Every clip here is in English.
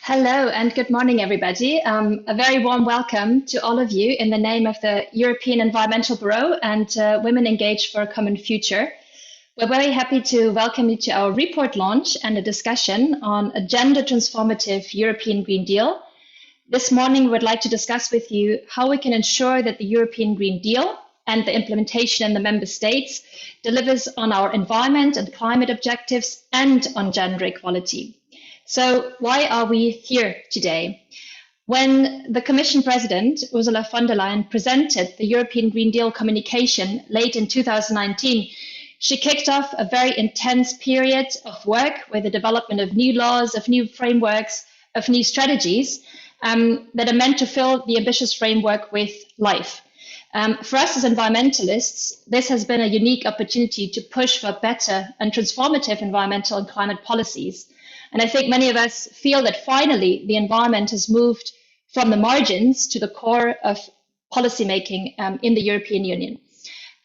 Hello and good morning, everybody. A very warm welcome to all of you in the name of the European Environmental Bureau and Women Engaged for a Common Future. We're very happy to welcome you to our report launch and a discussion on a gender transformative European Green Deal. This morning, we would like to discuss with you how we can ensure that the European Green Deal and the implementation in the member states delivers on our environment and climate objectives and on gender equality. So why are we here today? When the Commission President, Ursula von der Leyen, presented the European Green Deal communication late in 2019, she kicked off a very intense period of work with the development of new laws, of new frameworks, of new strategies that are meant to fill the ambitious framework with life. For us as environmentalists, this has been a unique opportunity to push for better and transformative environmental and climate policies. And I think many of us feel that finally the environment has moved from the margins to the core of policymaking in the European Union.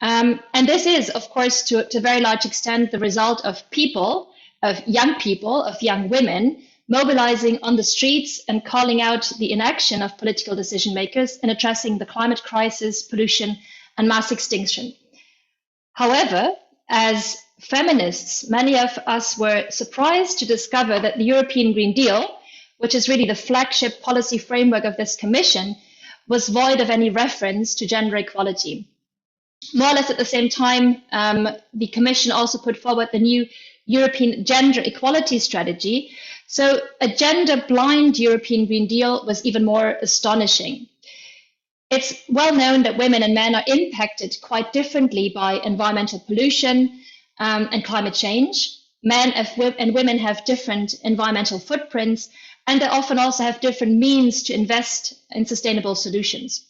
And this is, of course, to a very large extent, the result of people, of young women, mobilizing on the streets and calling out the inaction of political decision makers in addressing the climate crisis, pollution, and mass extinction. However, as feminists, many of us were surprised to discover that the European Green Deal, which is really the flagship policy framework of this Commission, was void of any reference to gender equality. More or less at the same time, the Commission also put forward the new European Gender Equality Strategy. So a gender-blind European Green Deal was even more astonishing. It's well known that women and men are impacted quite differently by environmental pollution and climate change. Men and women have different environmental footprints, and they often also have different means to invest in sustainable solutions.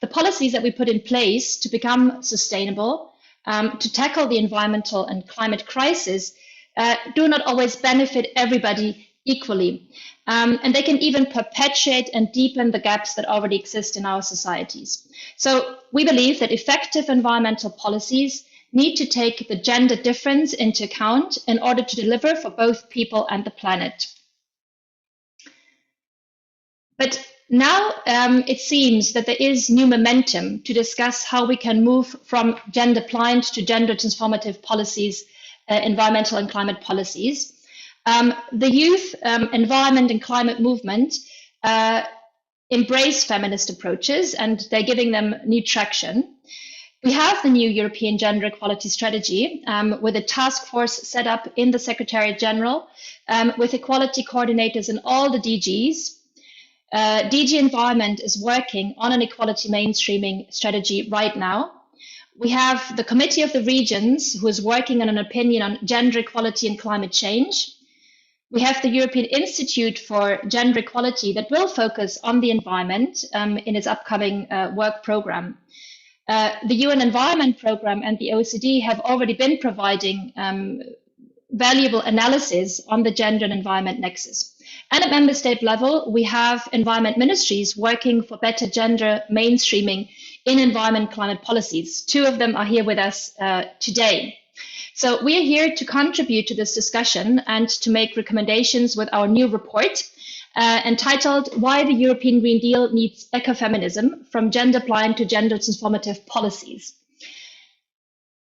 The policies that we put in place to become sustainable, to tackle the environmental and climate crisis, do not always benefit everybody equally. And they can even perpetuate and deepen the gaps that already exist in our societies. So we believe that effective environmental policies need to take the gender difference into account in order to deliver for both people and the planet. But now it seems that there is new momentum to discuss how we can move from gender blind to gender transformative policies, environmental and climate policies. The youth, environment and climate movement embrace feminist approaches, and they're giving them new traction. We have the new European Gender Equality Strategy with a task force set up in the Secretariat General with equality coordinators in all the DGs. DG Environment is working on an equality mainstreaming strategy right now. We have the Committee of the Regions, who is working on an opinion on gender equality and climate change. We have the European Institute for Gender Equality that will focus on the environment in its upcoming work program. The UN Environment Programme and the OECD have already been providing valuable analysis on the gender and environment nexus. And at member state level, we have environment ministries working for better gender mainstreaming in environment climate policies. Two of them are here with us today. So we are here to contribute to this discussion and to make recommendations with our new report entitled Why the European Green Deal Needs Ecofeminism, from Gender Blind to Gender Transformative Policies.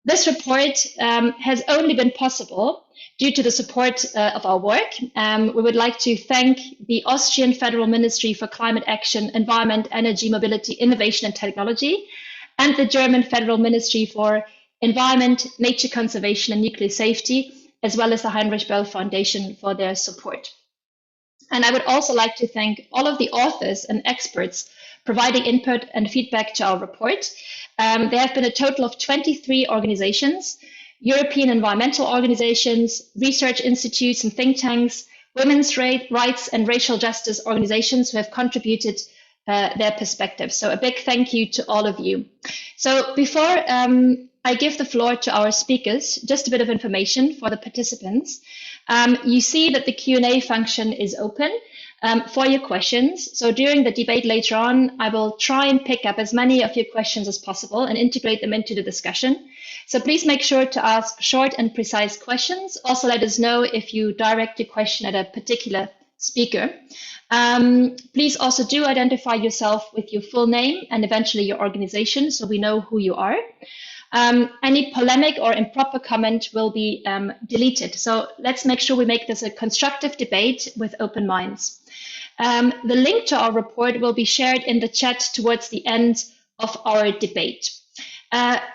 This report has only been possible due to the support of our work. We would like to thank the Austrian Federal Ministry for Climate Action, Environment, Energy, Mobility, Innovation and Technology, and the German Federal Ministry for Environment, Nature Conservation and Nuclear Safety, as well as the Heinrich Böll Foundation for their support. And I would also like to thank all of the authors and experts providing input and feedback to our report. There have been a total of 23 organizations, European environmental organizations, research institutes and think tanks, women's rights and racial justice organizations who have contributed their perspectives. So a big thank you to all of you. So before I give the floor to our speakers, just a bit of information for the participants. You see that the Q&A function is open for your questions. So during the debate later on, I will try and pick up as many of your questions as possible and integrate them into the discussion. So please make sure to ask short and precise questions. Also let us know if you direct your question at a particular speaker. Please also do identify yourself with your full name and eventually your organization so we know who you are. Any polemic or improper comment will be deleted. So let's make sure we make this a constructive debate with open minds. The link to our report will be shared in the chat towards the end of our debate.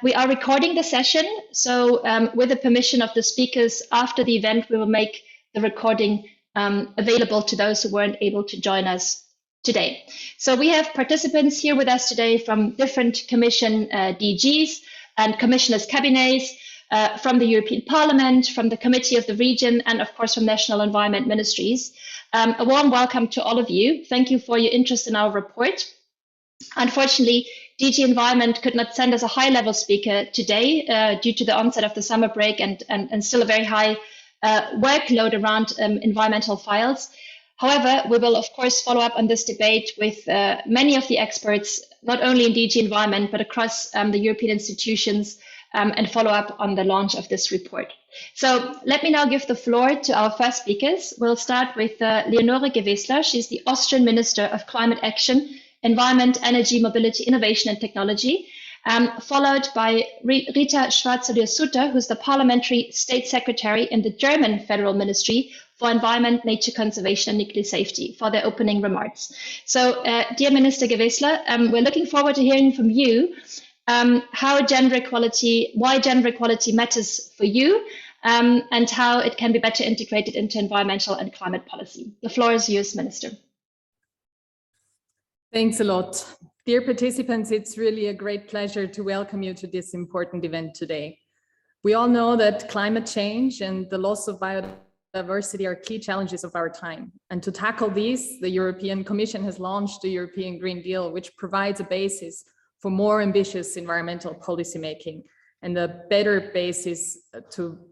We are recording the session, so with the permission of the speakers, after the event, we will make the recording available to those who weren't able to join us today. So we have participants here with us today from different Commission DGs and Commissioners' cabinets, from the European Parliament, from the Committee of the Region, and of course from national environment ministries. A warm welcome to all of you. Thank you for your interest in our report. Unfortunately, DG Environment could not send us a high-level speaker today due to the onset of the summer break and still a very high workload around environmental files. However, we will, of course, follow up on this debate with many of the experts, not only in DG Environment, but across the European institutions, and follow up on the launch of this report. So let me now give the floor to our first speakers. We'll start with Leonore Gewessler. She's the Austrian Minister of Climate Action, Environment, Energy, Mobility, Innovation and Technology, followed by Rita Schwarzenegger, who's the Parliamentary State Secretary in the German Federal Ministry for Environment, Nature Conservation and Nuclear Safety, for their opening remarks. So, dear Minister Gewessler, we're looking forward to hearing from you why gender equality matters for you, and how it can be better integrated into environmental and climate policy. The floor is yours, Minister. Thanks a lot. Dear participants, it's really a great pleasure to welcome you to this important event today. We all know that climate change and the loss of biodiversity are key challenges of our time. And to tackle these, the European Commission has launched the European Green Deal, which provides a basis for more ambitious environmental policymaking and a better basis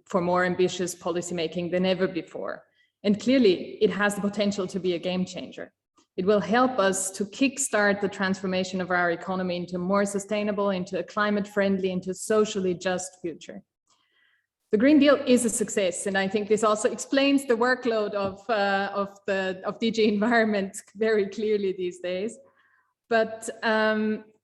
for more ambitious policymaking than ever before. And clearly, it has the potential to be a game changer. It will help us to kickstart the transformation of our economy into a more sustainable, into a climate-friendly, into a socially just future. The Green Deal is a success, and I think this also explains the workload of DG Environment very clearly these days. But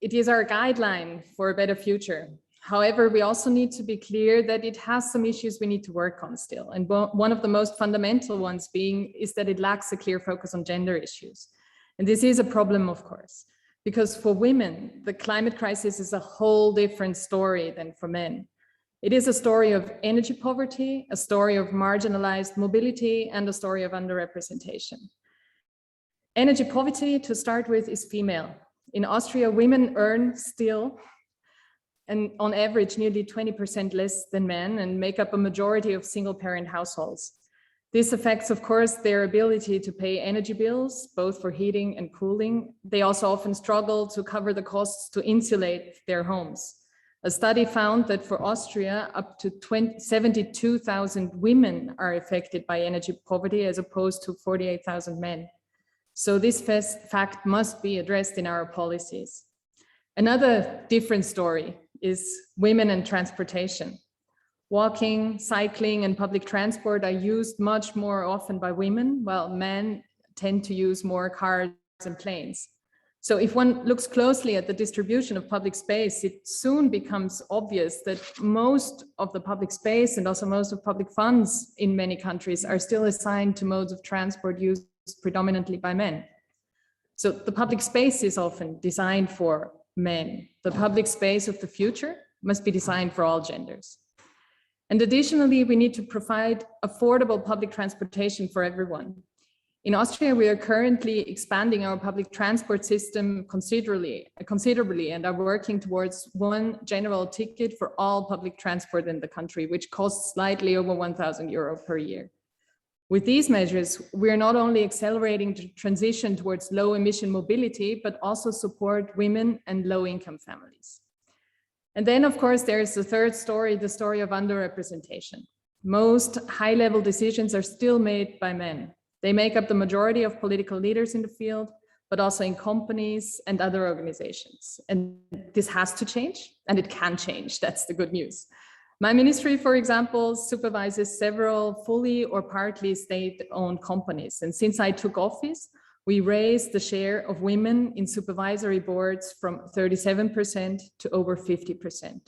it is our guideline for a better future. However, we also need to be clear that it has some issues we need to work on still. And one of the most fundamental ones is that it lacks a clear focus on gender issues. And this is a problem, of course, because for women, the climate crisis is a whole different story than for men. It is a story of energy poverty, a story of marginalized mobility, and a story of underrepresentation. Energy poverty, to start with, is female. In Austria, women earn still, and on average, nearly 20% less than men, and make up a majority of single-parent households. This affects, of course, their ability to pay energy bills, both for heating and cooling. They also often struggle to cover the costs to insulate their homes. A study found that for Austria, up to 72,000 women are affected by energy poverty, as opposed to 48,000 men. So this fact must be addressed in our policies. Another different story is women and transportation. Walking, cycling, and public transport are used much more often by women, while men tend to use more cars and planes. So if one looks closely at the distribution of public space, it soon becomes obvious that most of the public space and also most of public funds in many countries are still assigned to modes of transport used predominantly by men. So the public space is often designed for men. The public space of the future must be designed for all genders. And additionally, we need to provide affordable public transportation for everyone. In Austria, we are currently expanding our public transport system considerably, and are working towards one general ticket for all public transport in the country, which costs slightly over 1,000 euro per year. With these measures, we are not only accelerating the transition towards low emission mobility, but also support women and low income families. And then, of course, there is the third story, the story of underrepresentation. Most high-level decisions are still made by men. They make up the majority of political leaders in the field, but also in companies and other organizations. And this has to change, and it can change. That's the good news. My ministry, for example, supervises several fully or partly state-owned companies. And since I took office, we raised the share of women in supervisory boards from 37% to over 50%.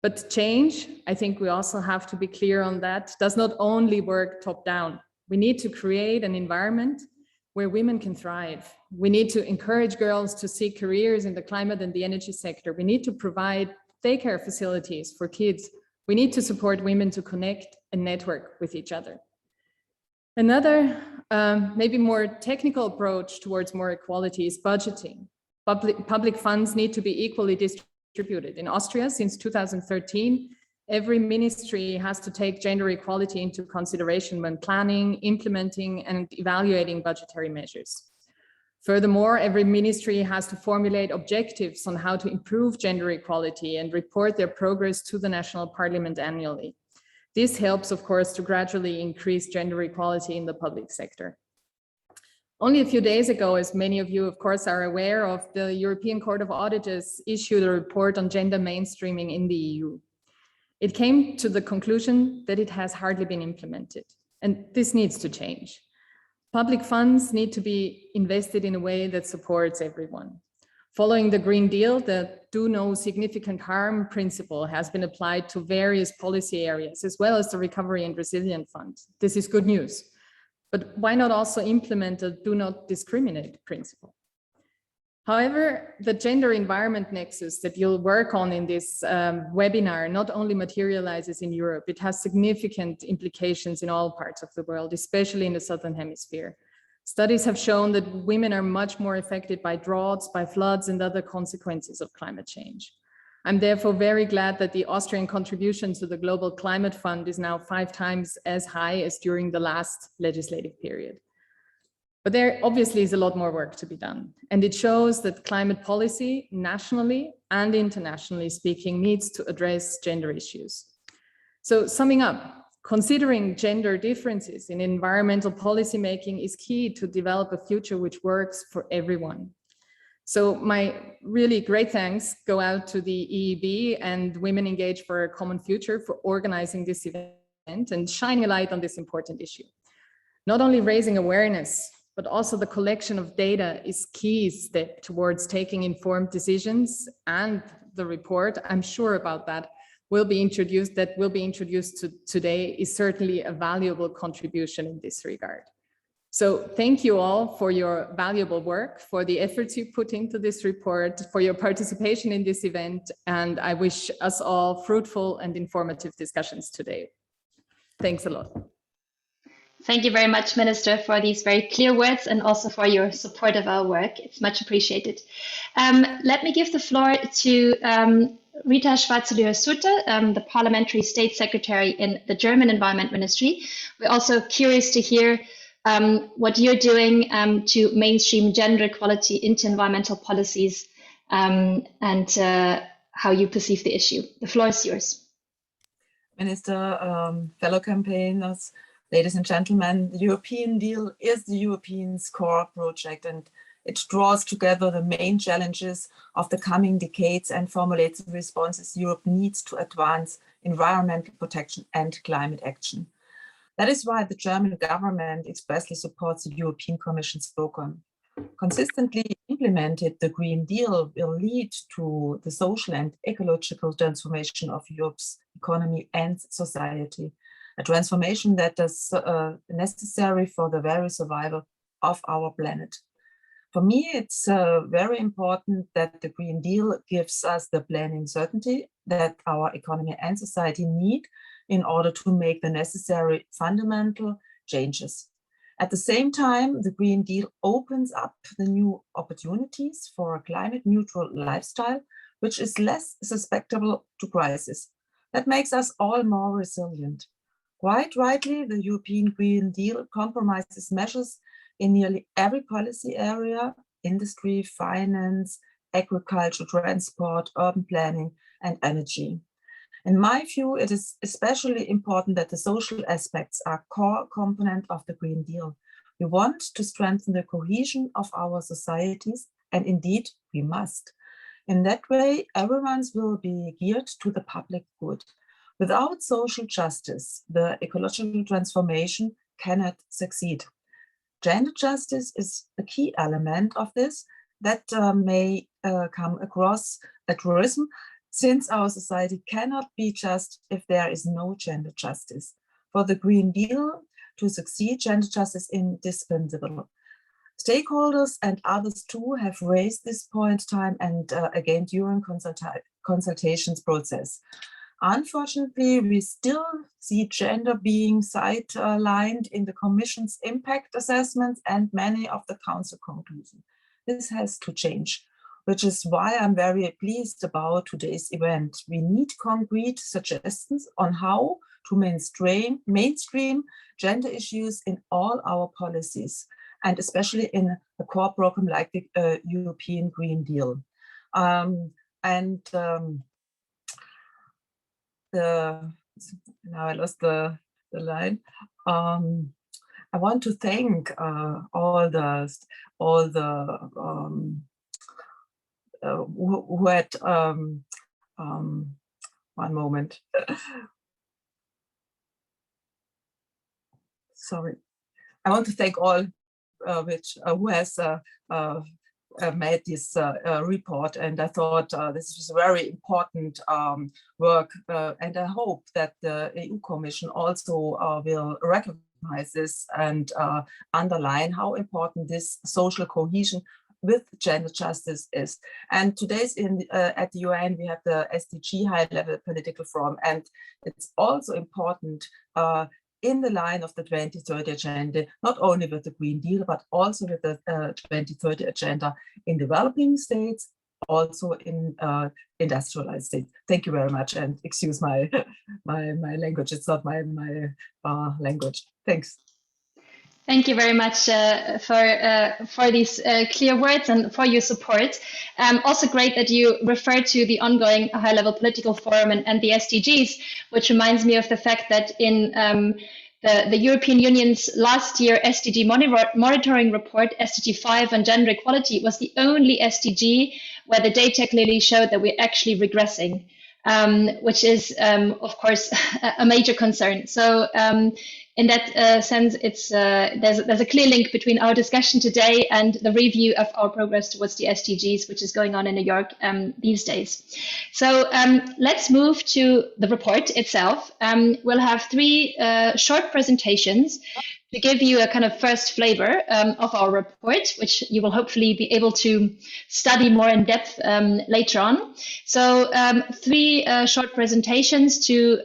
But change, I think we also have to be clear on that, does not only work top-down. We need to create an environment where women can thrive. We need to encourage girls to seek careers in the climate and the energy sector. We need to provide daycare facilities for kids. We need to support women to connect and network with each other. Another, maybe more technical approach towards more equality is budgeting. Public funds need to be equally distributed. In Austria, since 2013, every ministry has to take gender equality into consideration when planning, implementing, and evaluating budgetary measures. Furthermore, every ministry has to formulate objectives on how to improve gender equality and report their progress to the national parliament annually. This helps, of course, to gradually increase gender equality in the public sector. Only a few days ago, as many of you, of course, are aware of, the European Court of Auditors issued a report on gender mainstreaming in the EU. It came to the conclusion that it has hardly been implemented, and this needs to change. Public funds need to be invested in a way that supports everyone. Following the Green Deal, the do no significant harm principle has been applied to various policy areas, as well as the Recovery and Resilience Fund. This is good news. But why not also implement a do not discriminate principle? However, the gender environment nexus that you'll work on in this webinar not only materializes in Europe, it has significant implications in all parts of the world, especially in the Southern Hemisphere. Studies have shown that women are much more affected by droughts, by floods, and other consequences of climate change. I'm therefore very glad that the Austrian contribution to the Global Climate Fund is now 5 times as high as during the last legislative period. But there obviously is a lot more work to be done. And it shows that climate policy, nationally and internationally speaking, needs to address gender issues. So summing up, considering gender differences in environmental policy making is key to develop a future which works for everyone. So my really great thanks go out to the EEB and Women Engage for a Common Future for organizing this event and shining a light on this important issue. Not only raising awareness, but also the collection of data is key step towards taking informed decisions, and the report, I'm sure about that, will be introduced to today is certainly a valuable contribution in this regard. So thank you all for your valuable work, for the efforts you put into this report, for your participation in this event, and I wish us all fruitful and informative discussions today. Thanks a lot. Thank you very much, Minister, for these very clear words and also for your support of our work. It's much appreciated. Let me give the floor to Rita Schwarzenegger, the Parliamentary State Secretary in the German Environment Ministry. We're also curious to hear what you're doing to mainstream gender equality into environmental policies and how you perceive the issue. The floor is yours. Minister, fellow campaigners, ladies and gentlemen, the European deal is the Europeans' core project, and it draws together the main challenges of the coming decades and formulates the responses Europe needs to advance environmental protection and climate action. That is why the German government expressly supports the European Commission's program. Consistently implemented, the Green Deal will lead to the social and ecological transformation of Europe's economy and society, a transformation that is necessary for the very survival of our planet. For me, it's very important that the Green Deal gives us the planning certainty that our economy and society need in order to make the necessary fundamental changes. At the same time, the Green Deal opens up the new opportunities for a climate-neutral lifestyle, which is less susceptible to crisis. That makes us all more resilient. Quite rightly, the European Green Deal compromises measures in nearly every policy area: industry, finance, agriculture, transport, urban planning, and energy. In my view, it is especially important that the social aspects are a core component of the Green Deal. We want to strengthen the cohesion of our societies, and indeed, we must. In that way, everyone's will be geared to the public good. Without social justice, the ecological transformation cannot succeed. Gender justice is a key element of this that may come across a truism, since our society cannot be just if there is no gender justice. For the Green Deal to succeed, gender justice is indispensable. Stakeholders and others too have raised this point time and again during consultations process. Unfortunately, we still see gender being sidelined in the Commission's impact assessments and many of the Council conclusions. This has to change, which is why I'm very pleased about today's event. We need concrete suggestions on how to mainstream gender issues in all our policies, and especially in a core program like the European Green Deal. Now I lost the line. I want to thank all the who had one moment. Sorry. I want to thank all who has made this report, and I thought this is very important work, and I hope that the EU Commission also will recognize this and underline how important this social cohesion with gender justice is. And today's at the UN we have the SDG high-level political forum, and it's also important in the line of the 2030 agenda, not only with the Green Deal, but also with the 2030 agenda in developing states, also in industrialized states. Thank you very much, and excuse my language. It's not my language. Thanks. Thank you very much for these clear words and for your support. Also great that you refer to the ongoing high-level political forum and the SDGs, which reminds me of the fact that in the European Union's last year SDG monitoring report, SDG 5 on gender equality, was the only SDG where the data clearly showed that we're actually regressing, which is, of course, a major concern. So in that sense, it's there's a clear link between our discussion today and the review of our progress towards the SDGs, which is going on in New York these days. So let's move to the report itself. We'll have three short presentations to give you a kind of first flavor of our report, which you will hopefully be able to study more in depth later on. So three short presentations to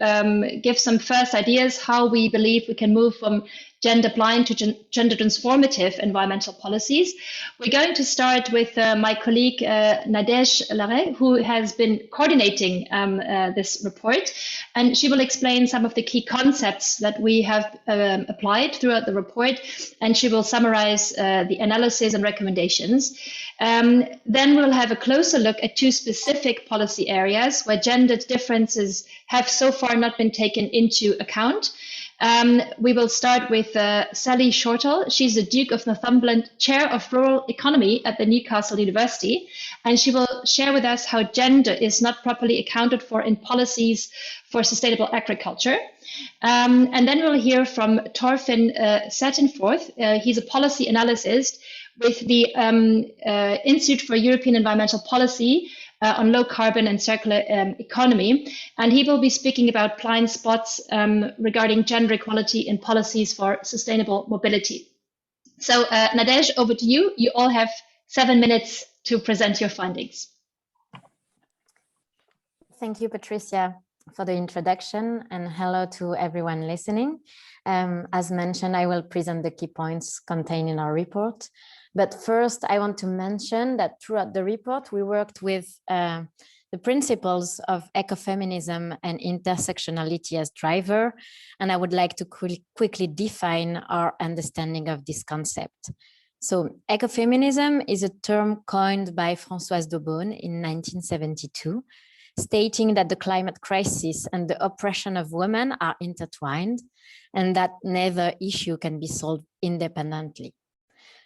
give some first ideas how we believe we can move from gender blind to gender transformative environmental policies. We're going to start with my colleague Nadège Larrey, who has been coordinating this report, and she will explain some of the key concepts that we have applied throughout the report, and she will summarize the analysis and recommendations. Then we'll have a closer look at two specific policy areas where gender differences have so far not been taken into account. We will start with Sally Shortall. She's the Duke of Northumberland Chair of Rural Economy at the Newcastle University, and she will share with us how gender is not properly accounted for in policies for sustainable agriculture. And then we'll hear from Thorfinn Sattenforth. He's a policy analyst with the Institute for European Environmental Policy on low carbon and circular economy. And he will be speaking about blind spots regarding gender equality in policies for sustainable mobility. So Nadège, over to you. You all have 7 minutes to present your findings. Thank you, Patricia, for the introduction, and hello to everyone listening. As mentioned, I will present the key points contained in our report. But first, I want to mention that throughout the report, we worked with the principles of ecofeminism and intersectionality as driver, and I would like to quickly define our understanding of this concept. So ecofeminism is a term coined by Françoise d'Aubonne in 1972, stating that the climate crisis and the oppression of women are intertwined and that neither issue can be solved independently.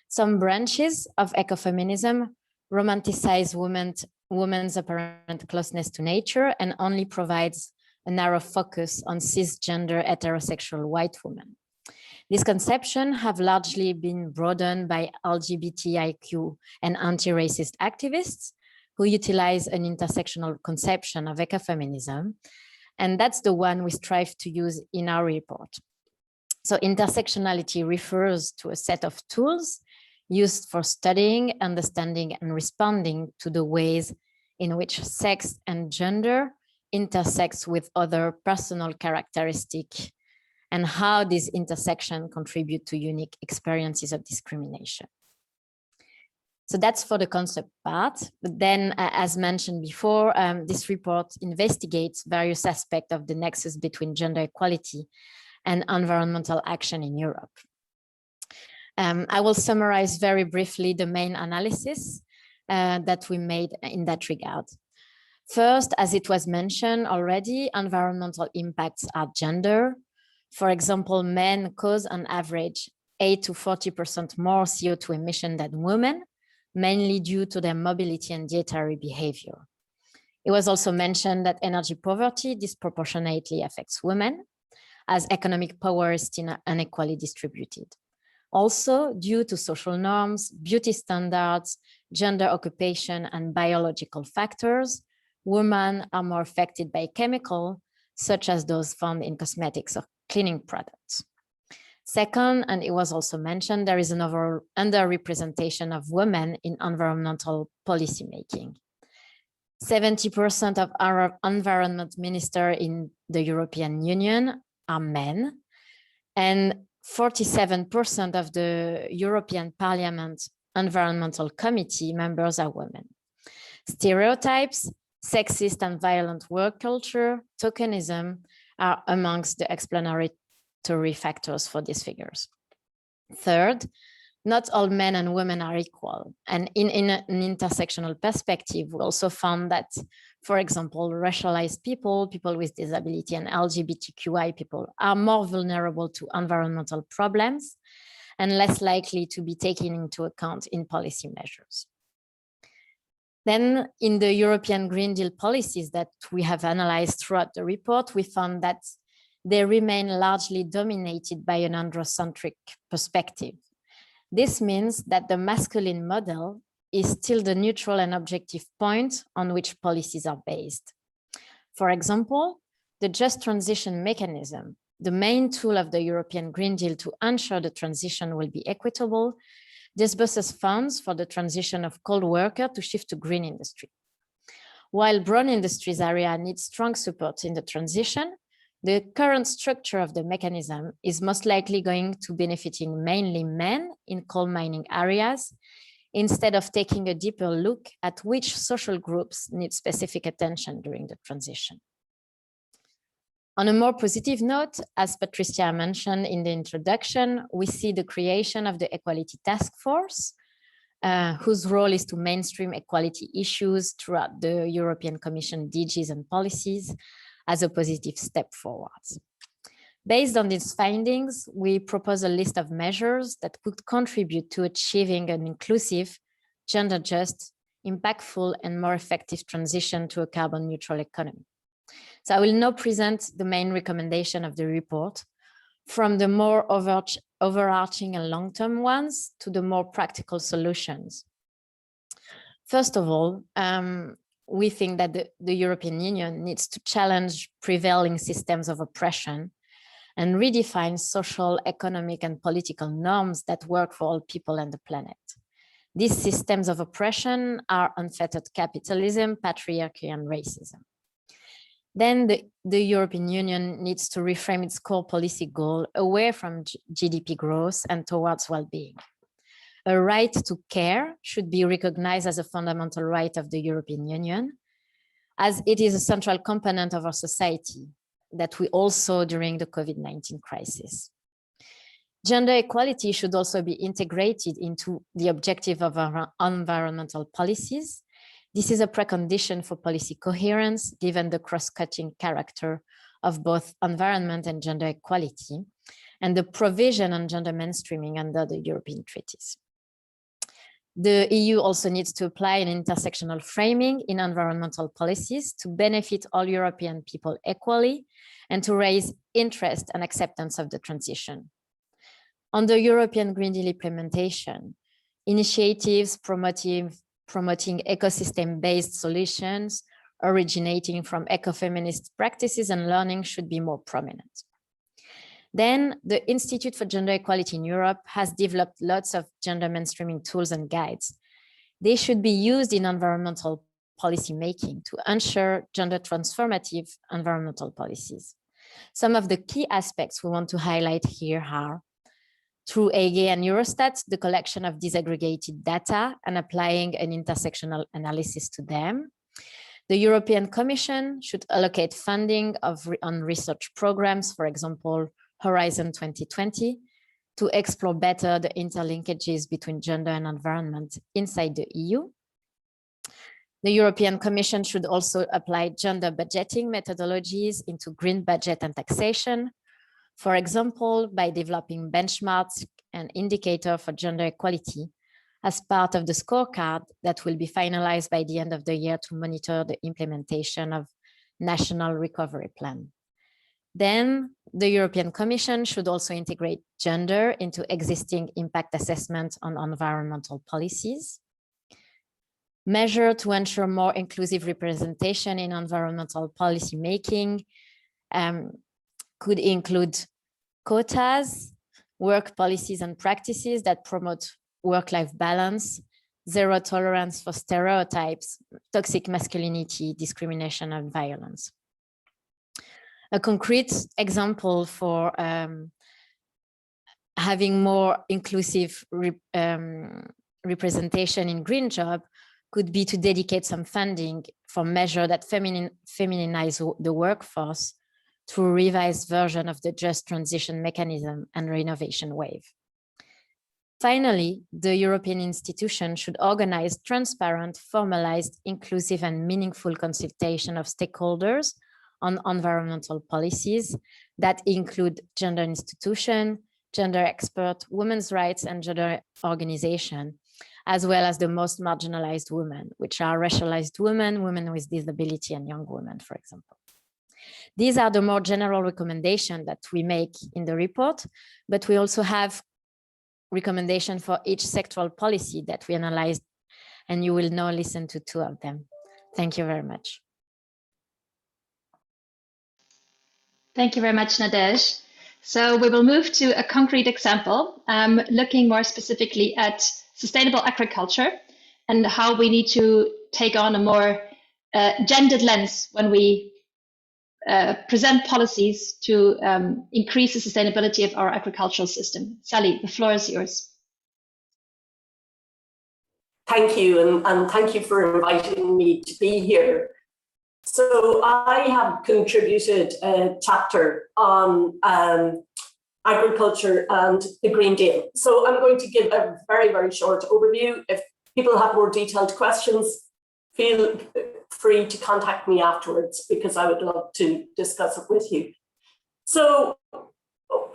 Some branches of ecofeminism romanticize women's apparent closeness to nature and only provides a narrow focus on cisgender heterosexual white women. These conceptions have largely been broadened by LGBTIQ and anti-racist activists who utilize an intersectional conception of ecofeminism. And that's the one we strive to use in our report. So intersectionality refers to a set of tools used for studying, understanding, and responding to the ways in which sex and gender intersects with other personal characteristics and how these intersections contribute to unique experiences of discrimination. So that's for the concept part. But then, as mentioned before, this report investigates various aspects of the nexus between gender equality and environmental action in Europe. I will summarize very briefly the main analysis that we made in that regard. First, as it was mentioned already, environmental impacts are gender. For example, men cause on average 8 to 40% more CO2 emission than women, mainly due to their mobility and dietary behavior. It was also mentioned that energy poverty disproportionately affects women, as economic power is still unequally distributed. Also, due to social norms, beauty standards, gender occupation, and biological factors, women are more affected by chemicals, such as those found in cosmetics or cleaning products. Second, and it was also mentioned, there is an overall underrepresentation of women in environmental policymaking. 70% of our environment ministers in the European Union are men, and 47% of the European Parliament Environmental Committee members are women. Stereotypes, sexist and violent work culture, tokenism are amongst the explanatory factors for these figures. Third, not all men and women are equal. And in an intersectional perspective, we also found that, for example, racialized people, people with disability, and LGBTQI people are more vulnerable to environmental problems and less likely to be taken into account in policy measures. Then in the European Green Deal policies that we have analyzed throughout the report, we found that they remain largely dominated by an androcentric perspective. This means that the masculine model is still the neutral and objective point on which policies are based. For example, the just transition mechanism, the main tool of the European Green Deal to ensure the transition will be equitable, disburses funds for the transition of coal workers to shift to green industry. While brown industries area needs strong support in the transition, the current structure of the mechanism is most likely going to benefiting mainly men in coal mining areas, instead of taking a deeper look at which social groups need specific attention during the transition. On a more positive note, as Patricia mentioned in the introduction, we see the creation of the Equality Task Force, whose role is to mainstream equality issues throughout the European Commission DGs and policies as a positive step forward. Based on these findings, we propose a list of measures that could contribute to achieving an inclusive, gender just, impactful, and more effective transition to a carbon neutral economy. So I will now present the main recommendation of the report, from the more overarching and long-term ones to the more practical solutions. First of all, we think that the European Union needs to challenge prevailing systems of oppression and redefine social, economic, and political norms that work for all people and the planet. These systems of oppression are unfettered capitalism, patriarchy, and racism. Then the European Union needs to reframe its core policy goal away from GDP growth and towards well-being. A right to care should be recognized as a fundamental right of the European Union, as it is a central component of our society that we all saw during the COVID-19 crisis. Gender equality should also be integrated into the objective of our environmental policies. This is a precondition for policy coherence, given the cross-cutting character of both environment and gender equality, and the provision on gender mainstreaming under the European treaties. The EU also needs to apply an intersectional framing in environmental policies to benefit all European people equally and to raise interest and acceptance of the transition. On the European Green Deal implementation, initiatives promoting ecosystem-based solutions originating from ecofeminist practices and learning should be more prominent. Then the Institute for Gender Equality in Europe has developed lots of gender mainstreaming tools and guides. They should be used in environmental policy making to ensure gender transformative environmental policies. Some of the key aspects we want to highlight here are through EGE and Eurostat, the collection of disaggregated data and applying an intersectional analysis to them. The European Commission should allocate funding on research programs, for example, Horizon 2020, to explore better the interlinkages between gender and environment inside the EU. The European Commission should also apply gender budgeting methodologies into green budget and taxation, for example, by developing benchmarks and indicators for gender equality as part of the scorecard that will be finalized by the end of the year to monitor the implementation of national recovery plan. Then the European Commission should also integrate gender into existing impact assessment on environmental policies. Measure to ensure more inclusive representation in environmental policy making could include quotas, work policies and practices that promote work-life balance, zero tolerance for stereotypes, toxic masculinity, discrimination, and violence. A concrete example for having more inclusive representation in green job could be to dedicate some funding for measures that feminize the workforce through a revised version of the Just Transition Mechanism and Renovation Wave. Finally, the European institution should organize transparent, formalized, inclusive, and meaningful consultation of stakeholders on environmental policies that include gender institution, gender expert, women's rights, and gender organization, as well as the most marginalized women, which are racialized women, women with disability, and young women, for example. These are the more general recommendations that we make in the report, but we also have recommendations for each sectoral policy that we analyzed, and you will now listen to 2 of them. Thank you very much. Thank you very much, Nadège. So we will move to a concrete example, looking more specifically at sustainable agriculture and how we need to take on a more gendered lens when we present policies to increase the sustainability of our agricultural system. Sally, the floor is yours. Thank you, and thank you for inviting me to be here. So I have contributed a chapter on agriculture and the Green Deal. So I'm going to give a very, very short overview. If people have more detailed questions, feel free to contact me afterwards because I would love to discuss it with you. So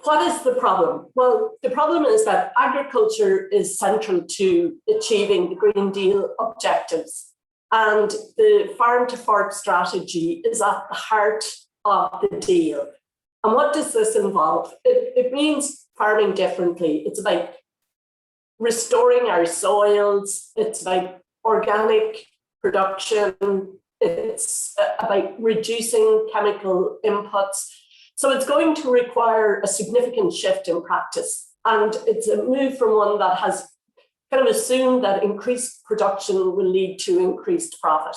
what is the problem? Well, the problem is that agriculture is central to achieving the Green Deal objectives. And the farm to fork strategy is at the heart of the deal. And what does this involve? It means farming differently. It's about restoring our soils. It's about organic production. It's about reducing chemical inputs. So it's going to require a significant shift in practice. And it's a move from one that has kind of assumed that increased production will lead to increased profit.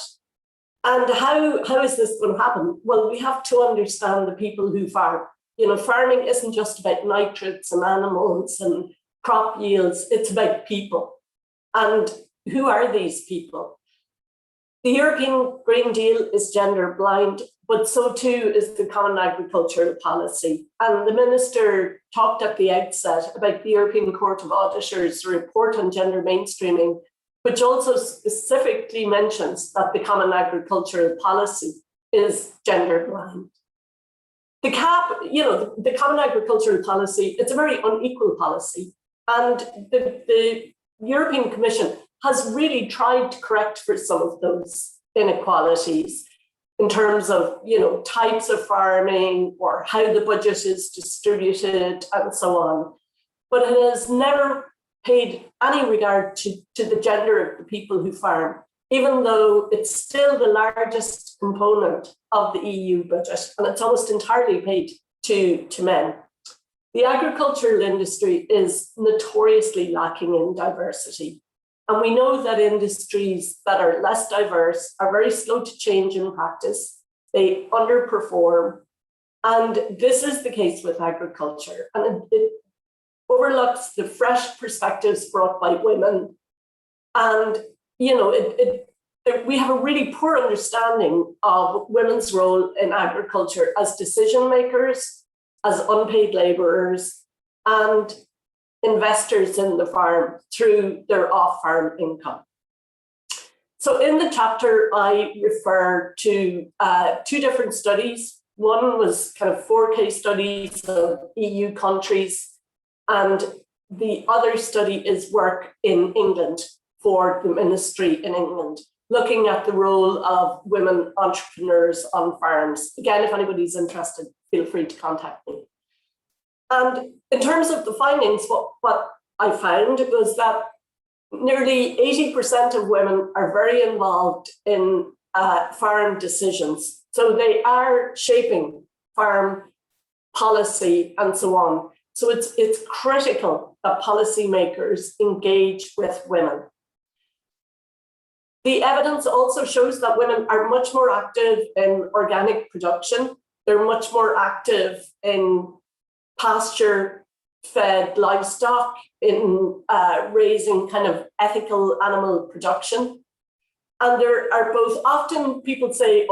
And how is this going to happen? Well, we have to understand the people who farm. You know, farming isn't just about nitrates and animals and crop yields, it's about people. And who are these people? The European Green Deal is gender blind, but so too is the Common Agricultural Policy. And the Minister talked at the outset about the European Court of Auditors' report on gender mainstreaming, which also specifically mentions that the Common Agricultural Policy is gender blind. The CAP, the Common Agricultural Policy, it's a very unequal policy. And the European Commission has really tried to correct for some of those inequalities in terms of, types of farming or how the budget is distributed and so on. But it has never paid any regard to the gender of the people who farm, even though it's still the largest component of the EU budget, and it's almost entirely paid to men. The agricultural industry is notoriously lacking in diversity. And we know that industries that are less diverse are very slow to change in practice. They underperform. And this is the case with agriculture. And it overlooks the fresh perspectives brought by women. And, we have a really poor understanding of women's role in agriculture as decision makers, as unpaid laborers, and investors in the farm through their off-farm income. So in the chapter, I refer to two different studies. One was kind of 4 case studies of EU countries, and the other study is work in England for the ministry in England, looking at the role of women entrepreneurs on farms. Again, if anybody's interested, feel free to contact me. And in terms of the findings, what I found was that nearly 80% of women are very involved in farm decisions. So they are shaping farm policy and so on. So it's critical that policymakers engage with women. The evidence also shows that women are much more active in organic production. They're much more active in pasture-fed livestock, in raising kind of ethical animal production. And there are both, often people say,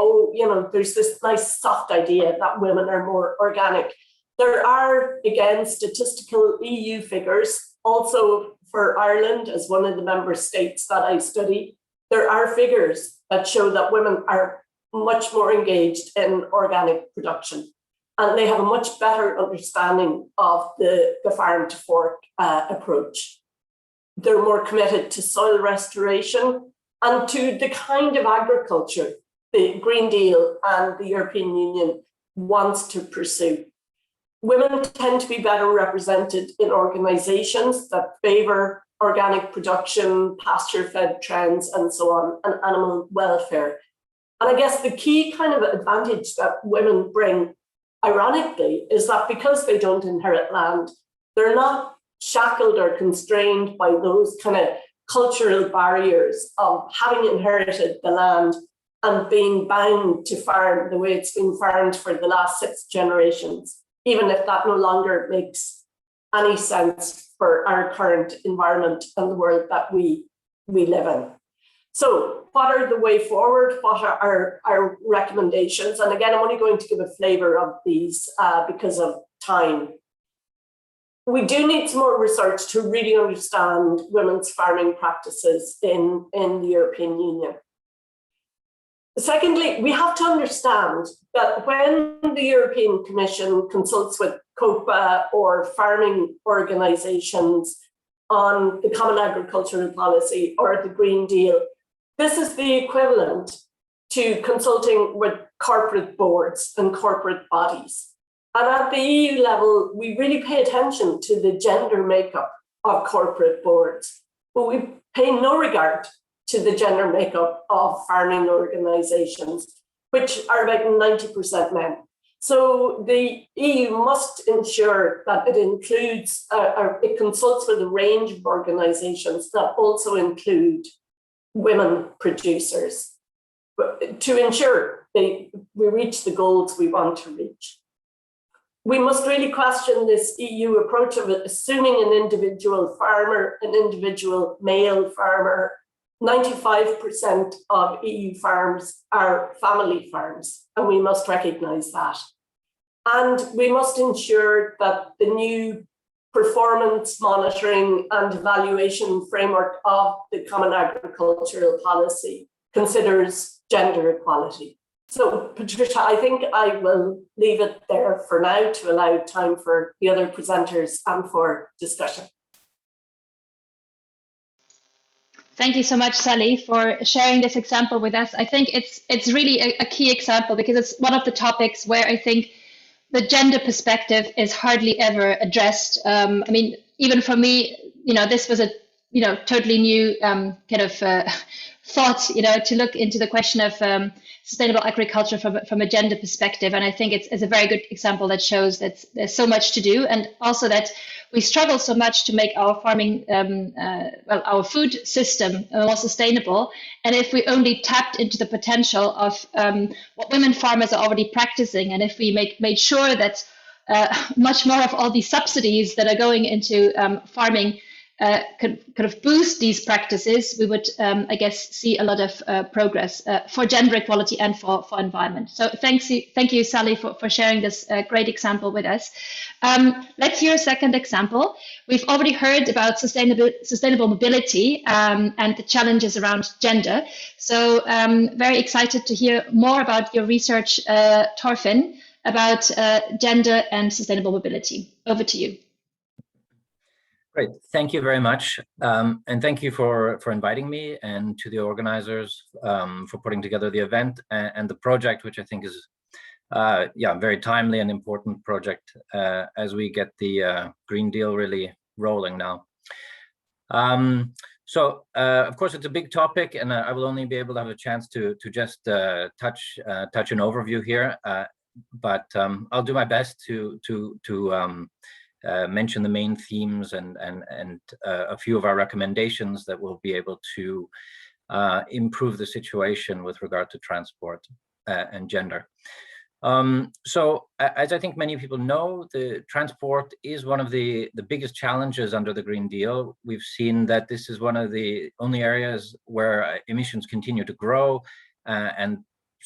there's this nice soft idea that women are more organic. There are, again, statistical EU figures, also for Ireland as one of the member states that I study. There are figures that show that women are much more engaged in organic production, and they have a much better understanding of the farm to fork approach. They're more committed to soil restoration and to the kind of agriculture the Green Deal and the European Union wants to pursue. Women tend to be better represented in organizations that favor organic production, pasture-fed trends, and so on, and animal welfare. And I guess the key kind of advantage that women bring, ironically, is that because they don't inherit land, they're not shackled or constrained by those kind of cultural barriers of having inherited the land and being bound to farm the way it's been farmed for the last 6 generations, even if that no longer makes any sense for our current environment and the world that we live in. So what are the way forward? What are our recommendations? And again, I'm only going to give a flavor of these because of time. We do need some more research to really understand women's farming practices in the European Union. Secondly, we have to understand that when the European Commission consults with COPA or farming organizations on the Common Agricultural Policy or the Green Deal, this is the equivalent to consulting with corporate boards and corporate bodies. And at the EU level, we really pay attention to the gender makeup of corporate boards, but we pay no regard to the gender makeup of farming organizations, which are about 90% men. So the EU must ensure that it includes, it consults with a range of organizations that also include women producers to ensure we reach the goals we want to reach. We must really question this EU approach of assuming an individual farmer, an individual male farmer. 95% of EU farms are family farms, and we must recognize that. And we must ensure that the new performance monitoring and evaluation framework of the Common Agricultural Policy considers gender equality. So, Patricia, I think I will leave it there for now to allow time for the other presenters and for discussion. Thank you so much, Sally, for sharing this example with us. I think it's really a key example because it's one of the topics where I think the gender perspective is hardly ever addressed. I mean, even for me, this was a totally new kind of thought, to look into the question of sustainable agriculture from a gender perspective. And I think it's a very good example that shows that there's so much to do, and also that we struggle so much to make our farming, our food system more sustainable. And if we only tapped into the potential of what women farmers are already practicing, and if we made sure that much more of all these subsidies that are going into farming could kind of boost these practices, we would, I guess, see a lot of progress for gender equality and for environment. So thank you, Sally, for sharing this great example with us. Let's hear a second example. We've already heard about sustainable mobility and the challenges around gender. So very excited to hear more about your research, Torfinn, about gender and sustainable mobility. Over to you. Great, thank you very much. And thank you for inviting me, and to the organizers for putting together the event and the project, which I think is very timely and important project as we get the Green Deal really rolling now. So of course it's a big topic, and I will only be able to have a chance to just touch an overview here, but I'll do my best to mention the main themes and a few of our recommendations that will be able to improve the situation with regard to transport and gender. So as I think many people know, the transport is one of the biggest challenges under the Green Deal. We've seen that this is one of the only areas where emissions continue to grow, and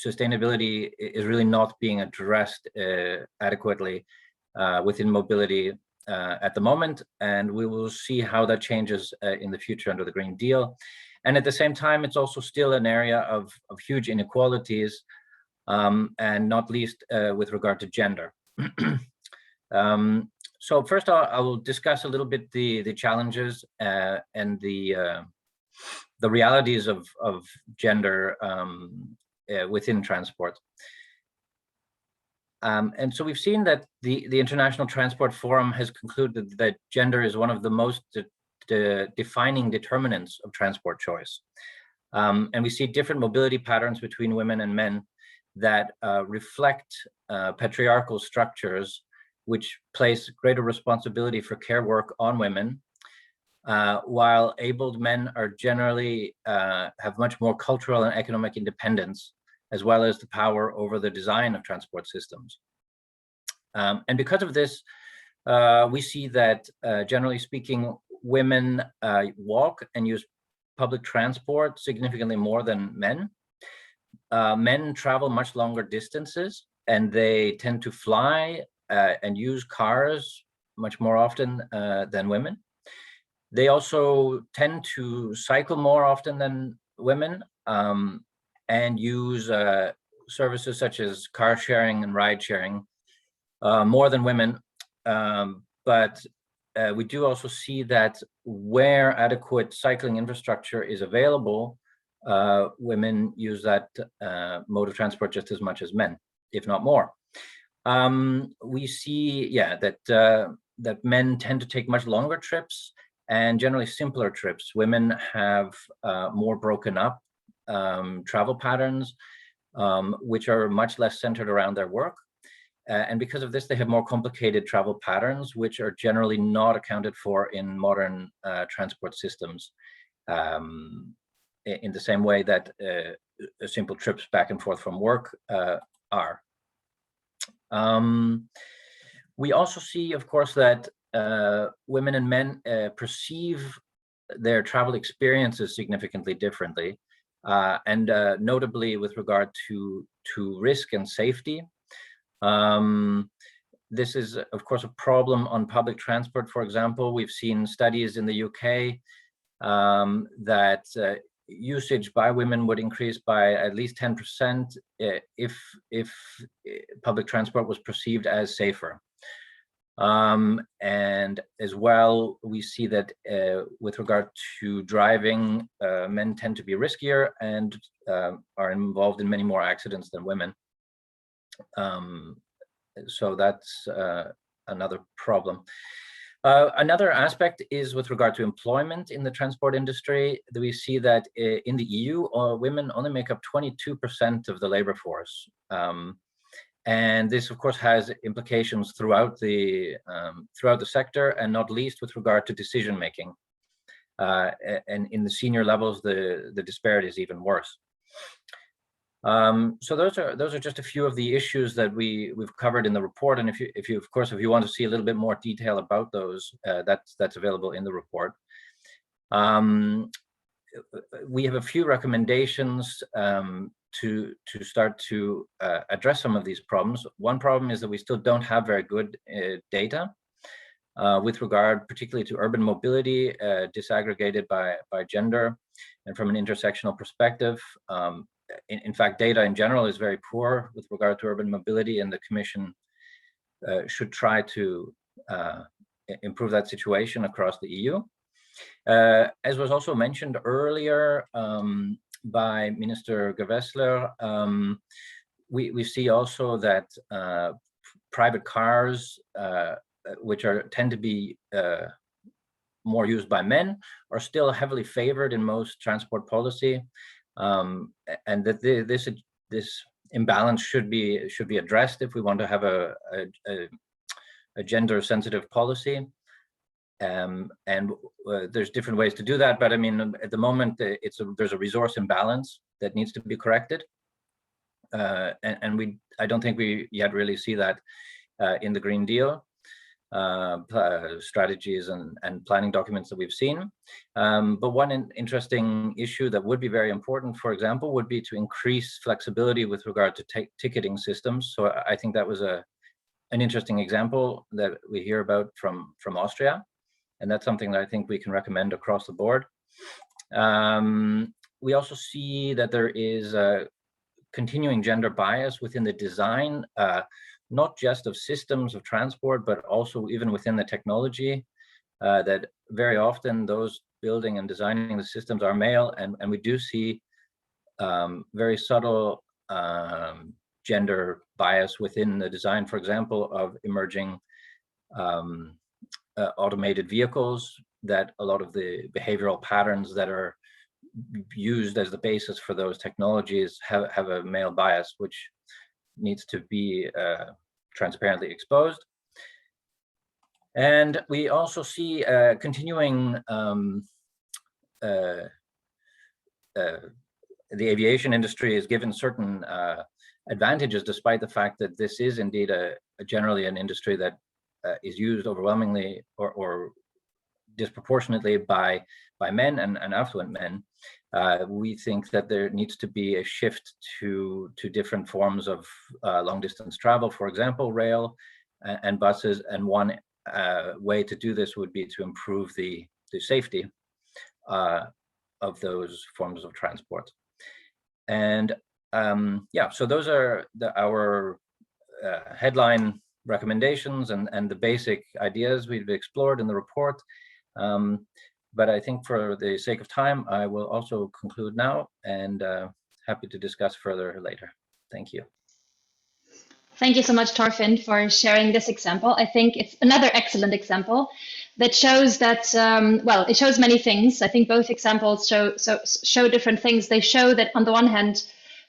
sustainability is really not being addressed adequately within mobility at the moment, and we will see how that changes in the future under the Green Deal. And at the same time, it's also still an area of huge inequalities, and not least with regard to gender. So first I will discuss a little bit the challenges and the realities of gender within transport. And so we've seen that the International Transport Forum has concluded that gender is one of the most defining determinants of transport choice. And we see different mobility patterns between women and men that reflect patriarchal structures, which place greater responsibility for care work on women, while abled men are generally have much more cultural and economic independence, as well as the power over the design of transport systems. And because of this, we see that generally speaking, women walk and use public transport significantly more than men. Men travel much longer distances, and they tend to fly and use cars much more often than women. They also tend to cycle more often than women, and use services such as car sharing and ride sharing more than women. But we do also see that where adequate cycling infrastructure is available, women use that mode of transport just as much as men, if not more. We see, that men tend to take much longer trips and generally simpler trips. Women have more broken up travel patterns, which are much less centered around their work. And because of this, they have more complicated travel patterns, which are generally not accounted for in modern transport systems in the same way that simple trips back and forth from work are. We also see, of course, that women and men perceive their travel experiences significantly differently. And notably with regard to risk and safety. This is, of course, a problem on public transport. For example, we've seen studies in the UK that usage by women would increase by at least 10% if public transport was perceived as safer. And as well, we see that with regard to driving, men tend to be riskier and are involved in many more accidents than women. So that's another problem. Another aspect is with regard to employment in the transport industry. We see that in the EU, women only make up 22% of the labor force. And this, of course, has implications throughout the sector, and not least with regard to decision making. And in the senior levels, the disparity is even worse. So those are just a few of the issues that we've covered in the report. And if you want to see a little bit more detail about those, that's available in the report. We have a few recommendations to start to address some of these problems. One problem is that we still don't have very good data with regard particularly to urban mobility, disaggregated by gender and from an intersectional perspective. In fact, data in general is very poor with regard to urban mobility, and the Commission should try to improve that situation across the EU. As was also mentioned earlier by Minister Gewessler, we see also that private cars, which tend to be more used by men, are still heavily favored in most transport policy. And that this imbalance should be addressed if we want to have a gender-sensitive policy. And there's different ways to do that, but I mean, at the moment, there's a resource imbalance that needs to be corrected, and I don't think we yet really see that in the Green Deal strategies and planning documents that we've seen. But one interesting issue that would be very important, for example, would be to increase flexibility with regard to ticketing systems. So I think that was an interesting example that we hear about from Austria, and that's something that I think we can recommend across the board. We also see that there is a continuing gender bias within the design, not just of systems of transport, but also even within the technology, that very often those building and designing the systems are male, and we do see very subtle gender bias within the design, for example, of emerging automated vehicles, that a lot of the behavioral patterns that are used as the basis for those technologies have a male bias, which needs to be transparently exposed. And we also see continuing the aviation industry is given certain advantages, despite the fact that this is indeed generally an industry that is used overwhelmingly or disproportionately by men and affluent men. We think that there needs to be a shift to different forms of long distance travel, for example, rail and buses. And one way to do this would be to improve the safety of those forms of transport. And yeah, so those are our headline recommendations and the basic ideas we've explored in the report. But I think for the sake of time, I will also conclude now, and happy to discuss further later. Thank you. Thank you so much, Torfinn, for sharing this example. I think it's another excellent example that shows that, well, it shows many things. I think both examples show different things. They show that on the one hand,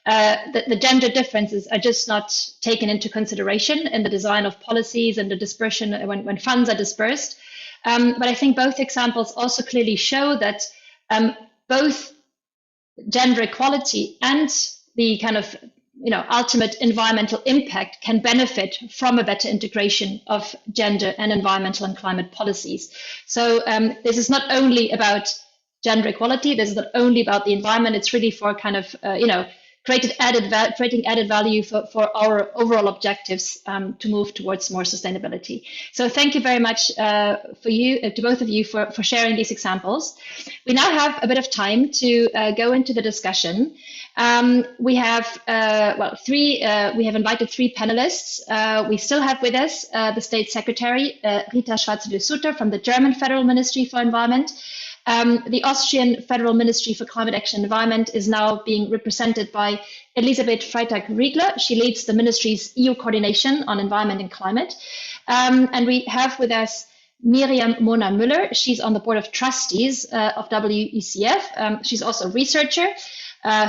the gender differences are just not taken into consideration in the design of policies and the dispersion when funds are dispersed. But I think both examples also clearly show that both gender equality and the kind of ultimate environmental impact can benefit from a better integration of gender and environmental and climate policies. So this is not only about gender equality. This is not only about the environment. It's really for kind of creating added value for our overall objectives to move towards more sustainability. So thank you very much to both of you for sharing these examples. We now have a bit of time to go into the discussion. We have invited three panelists. We still have with us the State Secretary, Rita Schwarzenegger from the German Federal Ministry for Environment. The Austrian Federal Ministry for Climate Action and Environment is now being represented by Elisabeth Freitag-Riegler. She leads the ministry's EU coordination on environment and climate. And we have with us Miriam Mona Müller. She's on the board of trustees of WECF. She's also a researcher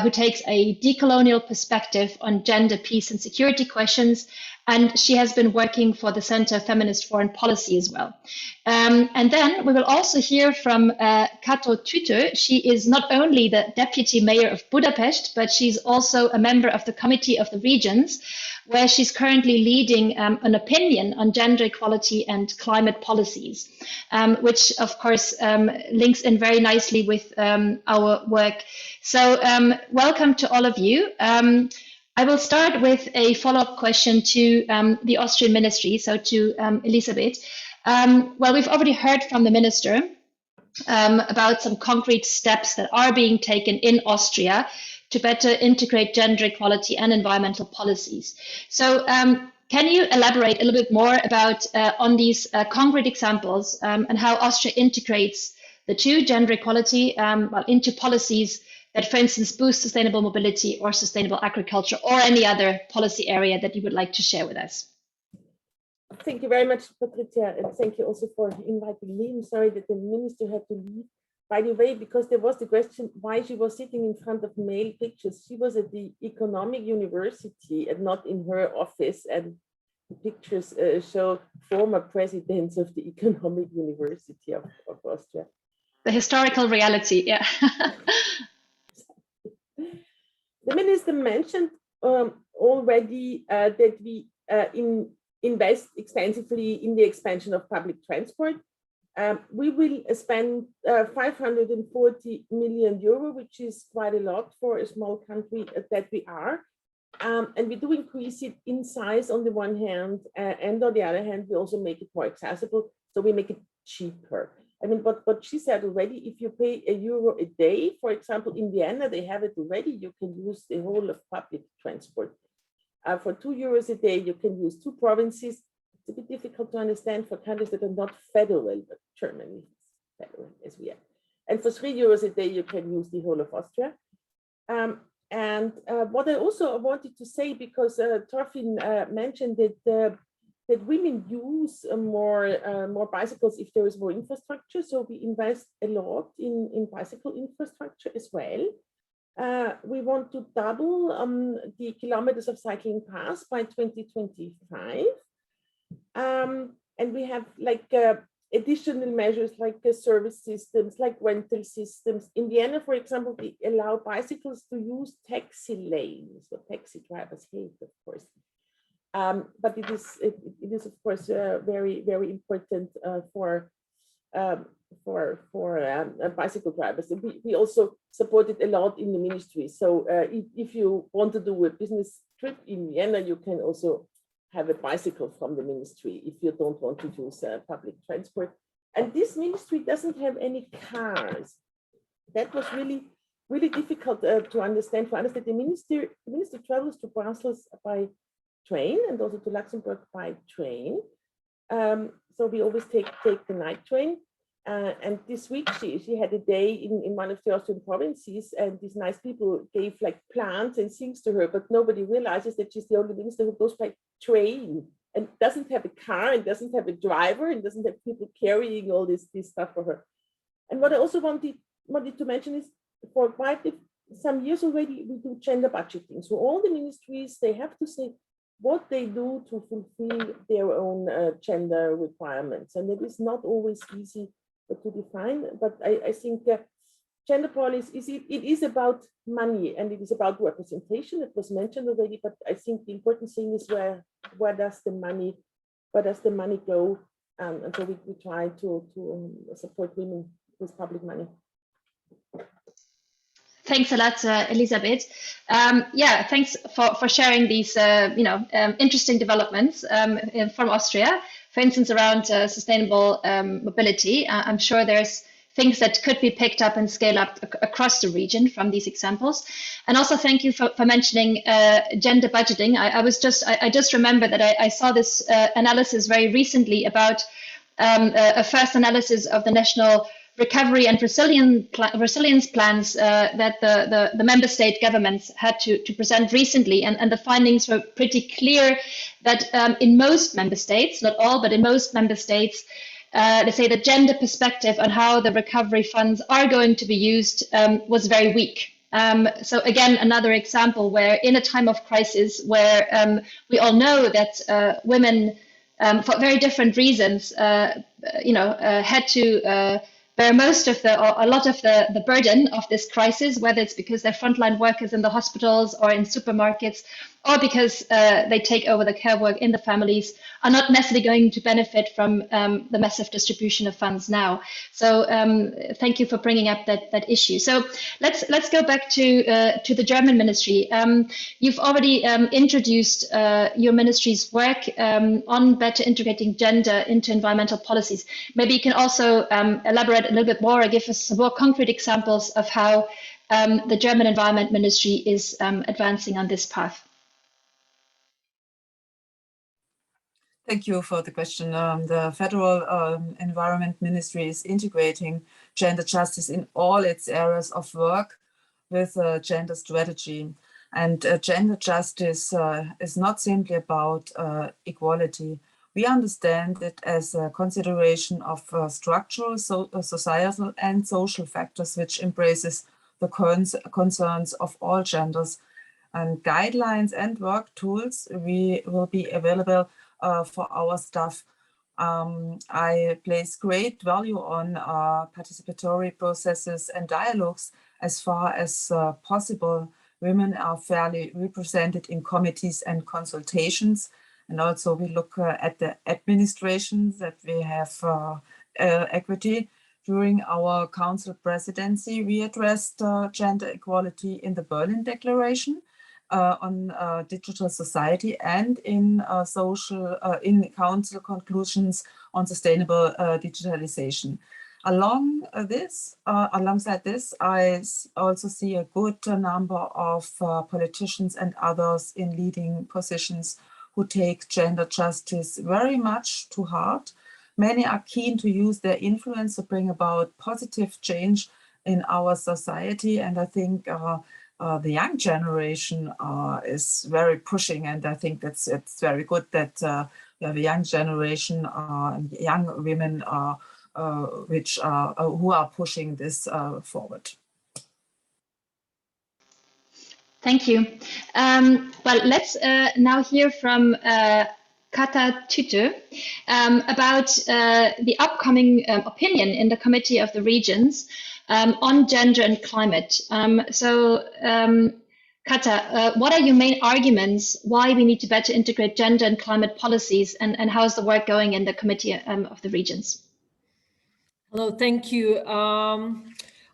who takes a decolonial perspective on gender, peace, and security questions. And she has been working for the Center of Feminist Foreign Policy as well. And then we will also hear from Kato Tüte. She is not only the deputy mayor of Budapest, but she's also a member of the Committee of the Regions, where she's currently leading an opinion on gender equality and climate policies, which of course links in very nicely with our work. So welcome to all of you. I will start with a follow-up question to the Austrian ministry, so to Elisabeth. Well, we've already heard from the minister about some concrete steps that are being taken in Austria to better integrate gender equality and environmental policies. So can you elaborate a little bit more about on these concrete examples and how Austria integrates the two, gender equality, into policies that, for instance, boost sustainable mobility or sustainable agriculture or any other policy area that you would like to share with us? Thank you very much, Patricia, and thank you also for inviting me. I'm sorry that the minister had to leave. By the way, because there was the question why she was sitting in front of male pictures. She was at the Economic University and not in her office, and the pictures show former presidents of the Economic University of Austria. The historical reality, yeah. The minister mentioned already that we invest extensively in the expansion of public transport. We will spend 540 million euro, which is quite a lot for a small country that we are. And we do increase it in size on the one hand, and on the other hand, we also make it more accessible. So we make it cheaper. I mean, but she said already, if you pay €1 a day, for example, in Vienna, they have it already, you can use the whole of public transport. For €2 a day, you can use 2 provinces. It's a bit difficult to understand for countries that are not federal, but Germany is federal as we are. And for €3 a day, you can use the whole of Austria. And what I also wanted to say, because Torfin mentioned that women use more bicycles if there is more infrastructure. So we invest a lot in bicycle infrastructure as well. We want to double the kilometers of cycling paths by 2025. And we have like additional measures like service systems, like rental systems. In Vienna, for example, we allow bicycles to use taxi lanes. So taxi drivers hate, of course. But it is of course very, very important for bicycle drivers. And we also support it a lot in the ministry. So if you want to do a business trip in Vienna, you can also have a bicycle from the ministry if you don't want to use public transport. And this ministry doesn't have any cars. That was really, really difficult to understand. The minister travels to Brussels by train and also to Luxembourg by train. So we always take the night train. And this week she had a day in one of the Austrian provinces, and these nice people gave like plants and things to her, but nobody realizes that she's the only minister who goes by train and doesn't have a car and doesn't have a driver and doesn't have people carrying all this stuff for her. And what I also wanted to mention is for quite some years already, we do gender budgeting. So all the ministries, they have to say what they do to fulfill their own gender requirements. And it is not always easy to define, but I think gender policy is about money and it is about representation. It was mentioned already, but I think the important thing is where does the money go? And so we try to support women with public money. Thanks a lot, Elisabeth. Yeah, thanks for sharing these interesting developments from Austria. For instance, around sustainable mobility, I'm sure there's things that could be picked up and scaled up across the region from these examples. And also thank you for mentioning gender budgeting. I just remember that I saw this analysis very recently about a first analysis of the national recovery and resilience plans that the member state governments had to present recently. And the findings were pretty clear that in most member states, not all, but in most member states, they say the gender perspective on how the recovery funds are going to be used was very weak. So again, another example where in a time of crisis where we all know that women, for very different reasons, had to bear most of a lot of the burden of this crisis, whether it's because they're frontline workers in the hospitals or in supermarkets, or because they take over the care work in the families, are not necessarily going to benefit from the massive distribution of funds now. So thank you for bringing up that issue. So let's go back to the German ministry. You've already introduced your ministry's work on better integrating gender into environmental policies. Maybe you can also elaborate a little bit more or give us some more concrete examples of how the German Environment Ministry is advancing on this path. Thank you for the question. The Federal Environment Ministry is integrating gender justice in all its areas of work with a gender strategy. And gender justice is not simply about equality. We understand it as a consideration of structural, societal and social factors which embraces the concerns of all genders. And guidelines and work tools will be available for our staff. I place great value on participatory processes and dialogues. As far as possible, women are fairly represented in committees and consultations. And also we look at the administration that we have equity. During our council presidency, we addressed gender equality in the Berlin Declaration on digital society and in in council conclusions on sustainable digitalization. Alongside this, I also see a good number of politicians and others in leading positions who take gender justice very much to heart. Many are keen to use their influence to bring about positive change in our society, and I think the young generation is very pushing, and I think it's very good that we have a young generation, young women who are pushing this forward. Thank you. Well, let's now hear from Kata Tüte about the upcoming opinion in the Committee of the Regions on gender and climate. Kata, what are your main arguments why we need to better integrate gender and climate policies, and how's the work going in the Committee of the Regions? Hello, thank you.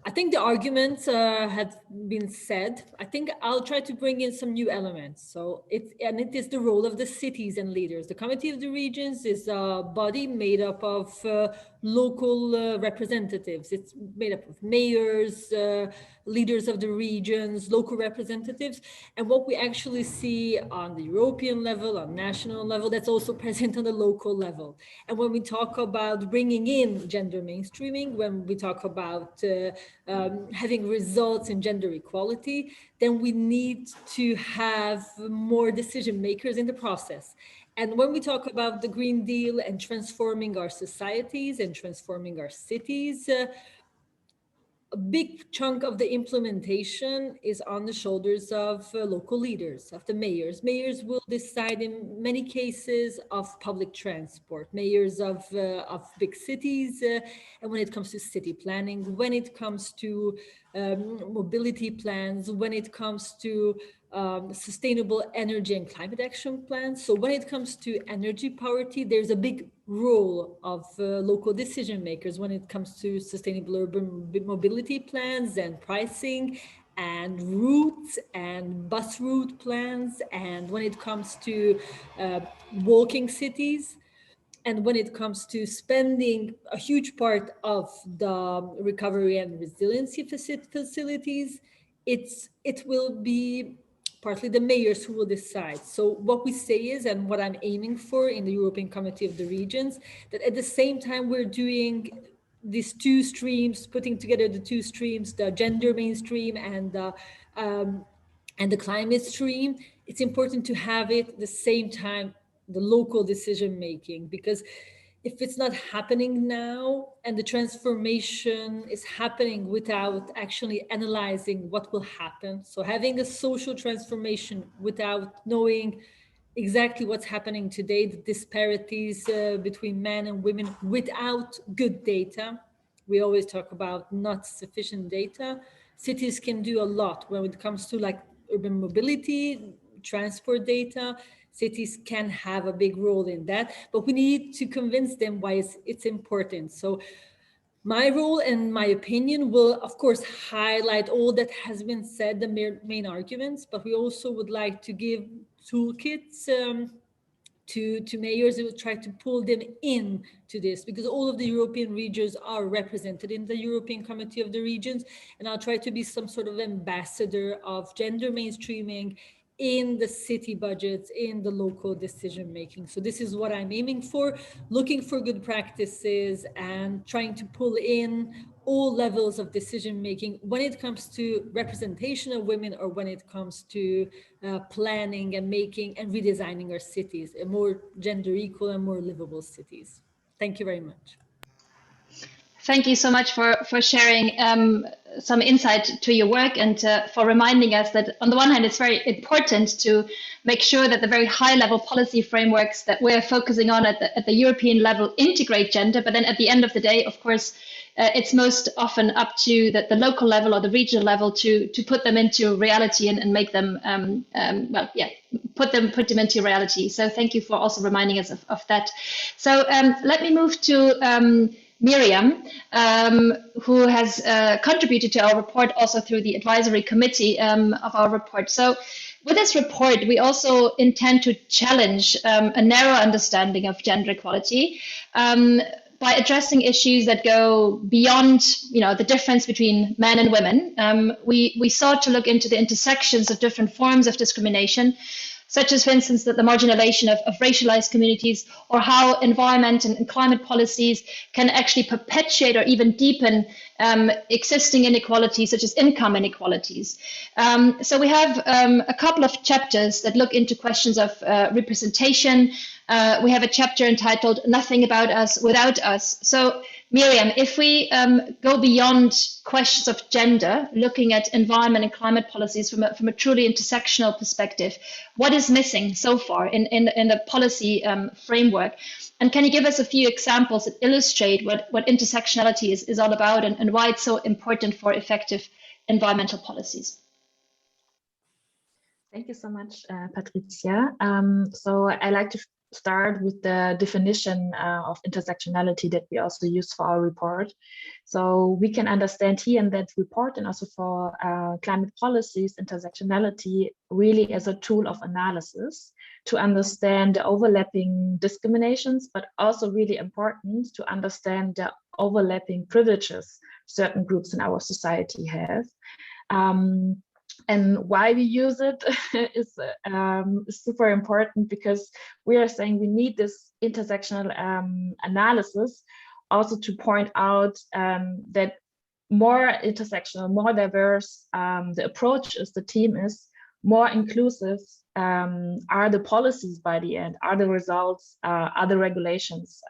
I think the arguments have been said. I think I'll try to bring in some new elements. So it is the role of the cities and leaders. The Committee of the Regions is a body made up of local representatives. It's made up of mayors, leaders of the regions, local representatives. And what we actually see on the European level, on national level, that's also present on the local level. And when we talk about bringing in gender mainstreaming, when we talk about having results in gender equality, then we need to have more decision makers in the process. And when we talk about the Green Deal and transforming our societies and transforming our cities, a big chunk of the implementation is on the shoulders of local leaders, of the mayors. Mayors will decide in many cases of public transport, mayors of big cities, and when it comes to city planning, when it comes to mobility plans, when it comes to sustainable energy and climate action plans. So when it comes to energy poverty, there's a big role of local decision makers when it comes to sustainable urban mobility plans and pricing and routes and bus route plans, and when it comes to walking cities, and when it comes to spending a huge part of the recovery and resiliency facilities, it will be partly the mayors who will decide. So what we say is, and what I'm aiming for in the European Committee of the Regions, that at the same time we're doing these two streams, putting together the two streams, the gender mainstream and the climate stream, it's important to have it at the same time, the local decision making, because if it's not happening now and the transformation is happening without actually analyzing what will happen, so having a social transformation without knowing exactly what's happening today, the disparities between men and women, without good data. We always talk about not sufficient data. Cities can do a lot when it comes to like urban mobility, transport data. Cities can have a big role in that, but we need to convince them why it's important. So my role and my opinion will, of course, highlight all that has been said, the main arguments, but we also would like to give toolkits to mayors who will try to pull them in to this, because all of the European regions are represented in the European Committee of the Regions, and I'll try to be some sort of ambassador of gender mainstreaming in the city budgets, in the local decision making. So this is what I'm aiming for, looking for good practices and trying to pull in all levels of decision making when it comes to representation of women, or when it comes to planning and making and redesigning our cities, a more gender equal and more livable cities. Thank you very much. Thank you so much for sharing some insight to your work, and for reminding us that on the one hand, it's very important to make sure that the very high level policy frameworks that we're focusing on at the European level integrate gender. But then at the end of the day, of course, it's most often up to the local level or the regional level to put them into reality and make them, put them into reality. So thank you for also reminding us of that. So let me move to Miriam, who has contributed to our report also through the advisory committee of our report. So with this report, we also intend to challenge a narrow understanding of gender equality by addressing issues that go beyond, the difference between men and women. We sought to look into the intersections of different forms of discrimination, such as, for instance, the marginalization of racialized communities, or how environment and climate policies can actually perpetuate or even deepen existing inequalities, such as income inequalities. So we have a couple of chapters that look into questions of representation. We have a chapter entitled "Nothing About Us Without Us." So Miriam, if we go beyond questions of gender, looking at environment and climate policies from a truly intersectional perspective, what is missing so far in the policy framework? And can you give us a few examples that illustrate what intersectionality is all about, and why it's so important for effective environmental policies? Thank you so much, Patricia. So I like to start with the definition of intersectionality that we also use for our report. So we can understand here in that report, and also for climate policies, intersectionality really as a tool of analysis to understand the overlapping discriminations, but also really important to understand the overlapping privileges certain groups in our society have. And why we use it is super important, because we are saying we need this intersectional analysis also to point out that more intersectional, more diverse the approach is, the team is, more inclusive are the policies by the end, are the results, are the regulations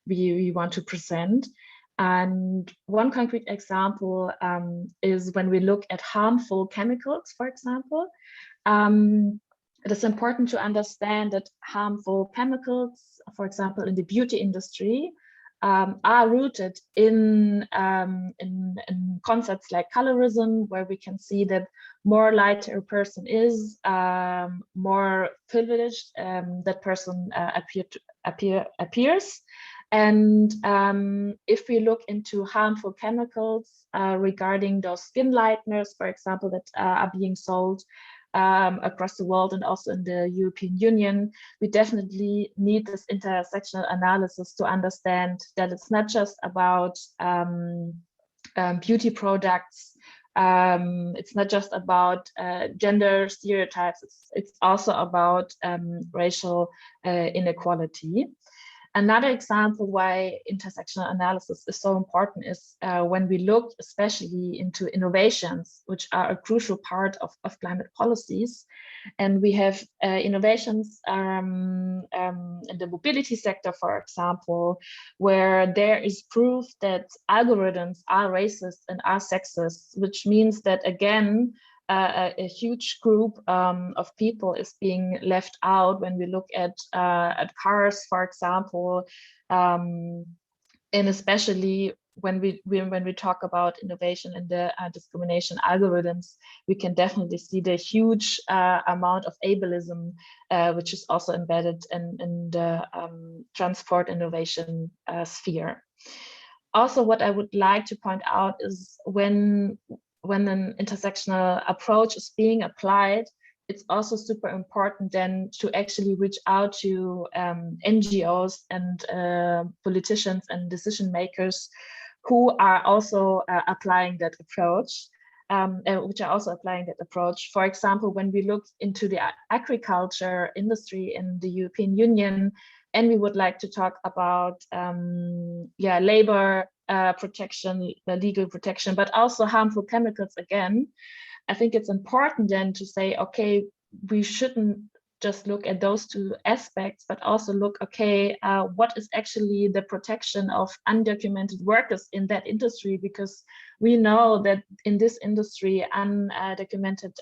we want to present. And one concrete example is when we look at harmful chemicals, for example. It is important to understand that harmful chemicals, for example, in the beauty industry, are rooted in concepts like colorism, where we can see that more lighter a person is, more privileged that person appears. And if we look into harmful chemicals regarding those skin lighteners, for example, that are being sold across the world and also in the European Union, we definitely need this intersectional analysis to understand that it's not just about beauty products. It's not just about gender stereotypes. It's also about racial inequality. Another example why intersectional analysis is so important is when we look especially into innovations, which are a crucial part of climate policies. And we have innovations in the mobility sector, for example, where there is proof that algorithms are racist and are sexist, which means that, again, a huge group of people is being left out when we look at cars, for example, and especially when we talk about innovation in the discrimination algorithms, we can definitely see the huge amount of ableism, which is also embedded in the transport innovation sphere. Also, what I would like to point out is when an intersectional approach is being applied, it's also super important then to actually reach out to NGOs and politicians and decision makers who are also applying that approach, which are also applying that approach. For example, when we look into the agriculture industry in the European Union, and we would like to talk about labor protection, legal protection, but also harmful chemicals again, I think it's important then to say, okay, we shouldn't just look at those two aspects, but also look, okay, what is actually the protection of undocumented workers in that industry? Because we know that in this industry, undocumented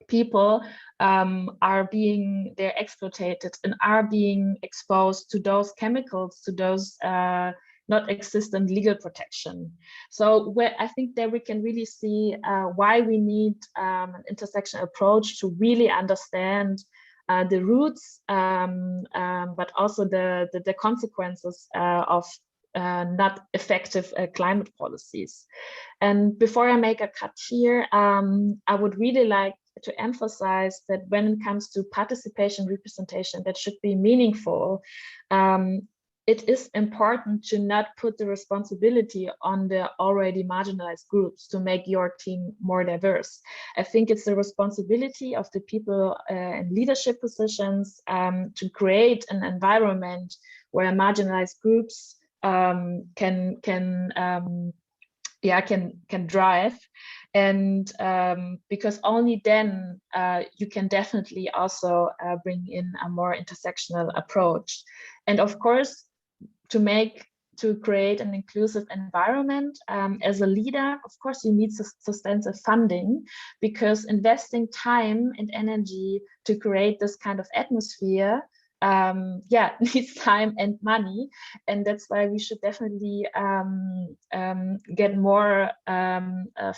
people they're exploited and are being exposed to those chemicals, to those not existent legal protection. So I think that we can really see why we need an intersection approach to really understand the roots, but also the consequences of not effective climate policies. And before I make a cut here, I would really like to emphasize that when it comes to participation representation that should be meaningful, it is important to not put the responsibility on the already marginalized groups to make your team more diverse. I think it's the responsibility of the people in leadership positions to create an environment where marginalized groups can drive, and because only then you can definitely also bring in a more intersectional approach. And of course, to create an inclusive environment as a leader, of course, you need substantial funding, because investing time and energy to create this kind of atmosphere needs time and money. And that's why we should definitely get more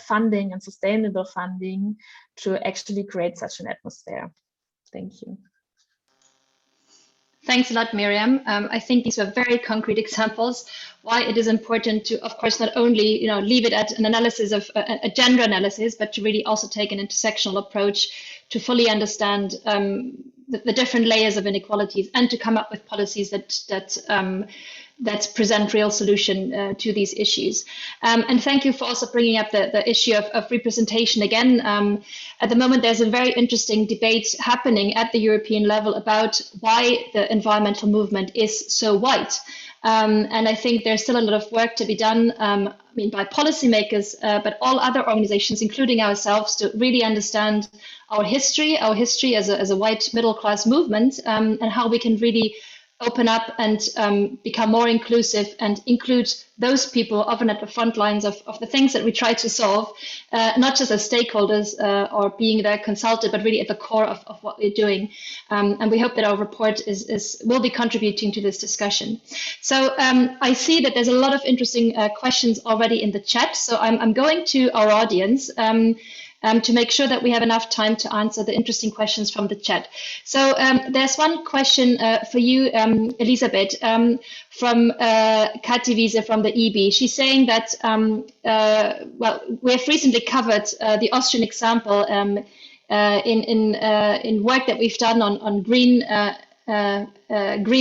funding and sustainable funding to actually create such an atmosphere. Thank you. Thanks a lot, Miriam. I think these were very concrete examples why it is important to, of course, not only leave it at an analysis of a gender analysis, but to really also take an intersectional approach to fully understand the different layers of inequalities and to come up with policies that present real solution to these issues. And thank you for also bringing up the issue of representation again. At the moment, there's a very interesting debate happening at the European level about why the environmental movement is so white. And I think there's still a lot of work to be done, by policymakers, but all other organizations, including ourselves, to really understand our history as a white middle class movement, and how we can really open up and become more inclusive and include those people often at the front lines of the things that we try to solve, not just as stakeholders or being there consulted, but really at the core of what we're doing. And we hope that our report will be contributing to this discussion. So I see that there's a lot of interesting questions already in the chat. So I'm going to our audience. to make sure that we have enough time to answer the interesting questions from the chat. So there's one question for you, Elisabeth, from Kati Wiese from the EB. She's saying that, well, we have recently covered the Austrian example in work that we've done on green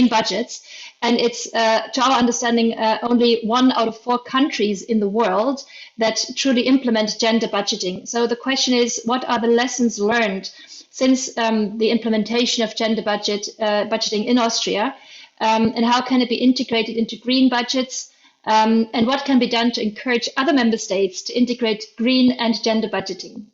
budgets. And it's, to our understanding, only 1 out of 4 countries in the world that truly implement gender budgeting. So the question is, what are the lessons learned since the implementation of gender budgeting in Austria? And how can it be integrated into green budgets? And what can be done to encourage other member states to integrate green and gender budgeting?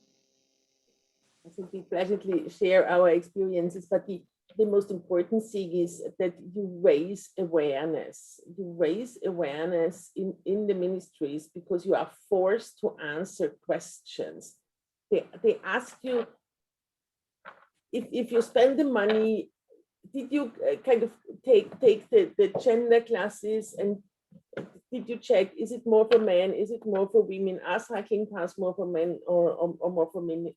I think we pleasantly share our experiences, but the most important thing is that you raise awareness. You raise awareness in the ministries because you are forced to answer questions. They ask you, if you spend the money, did you kind of take the gender classes, and did you check, is it more for men, is it more for women? Are cycling paths more for men or more for women?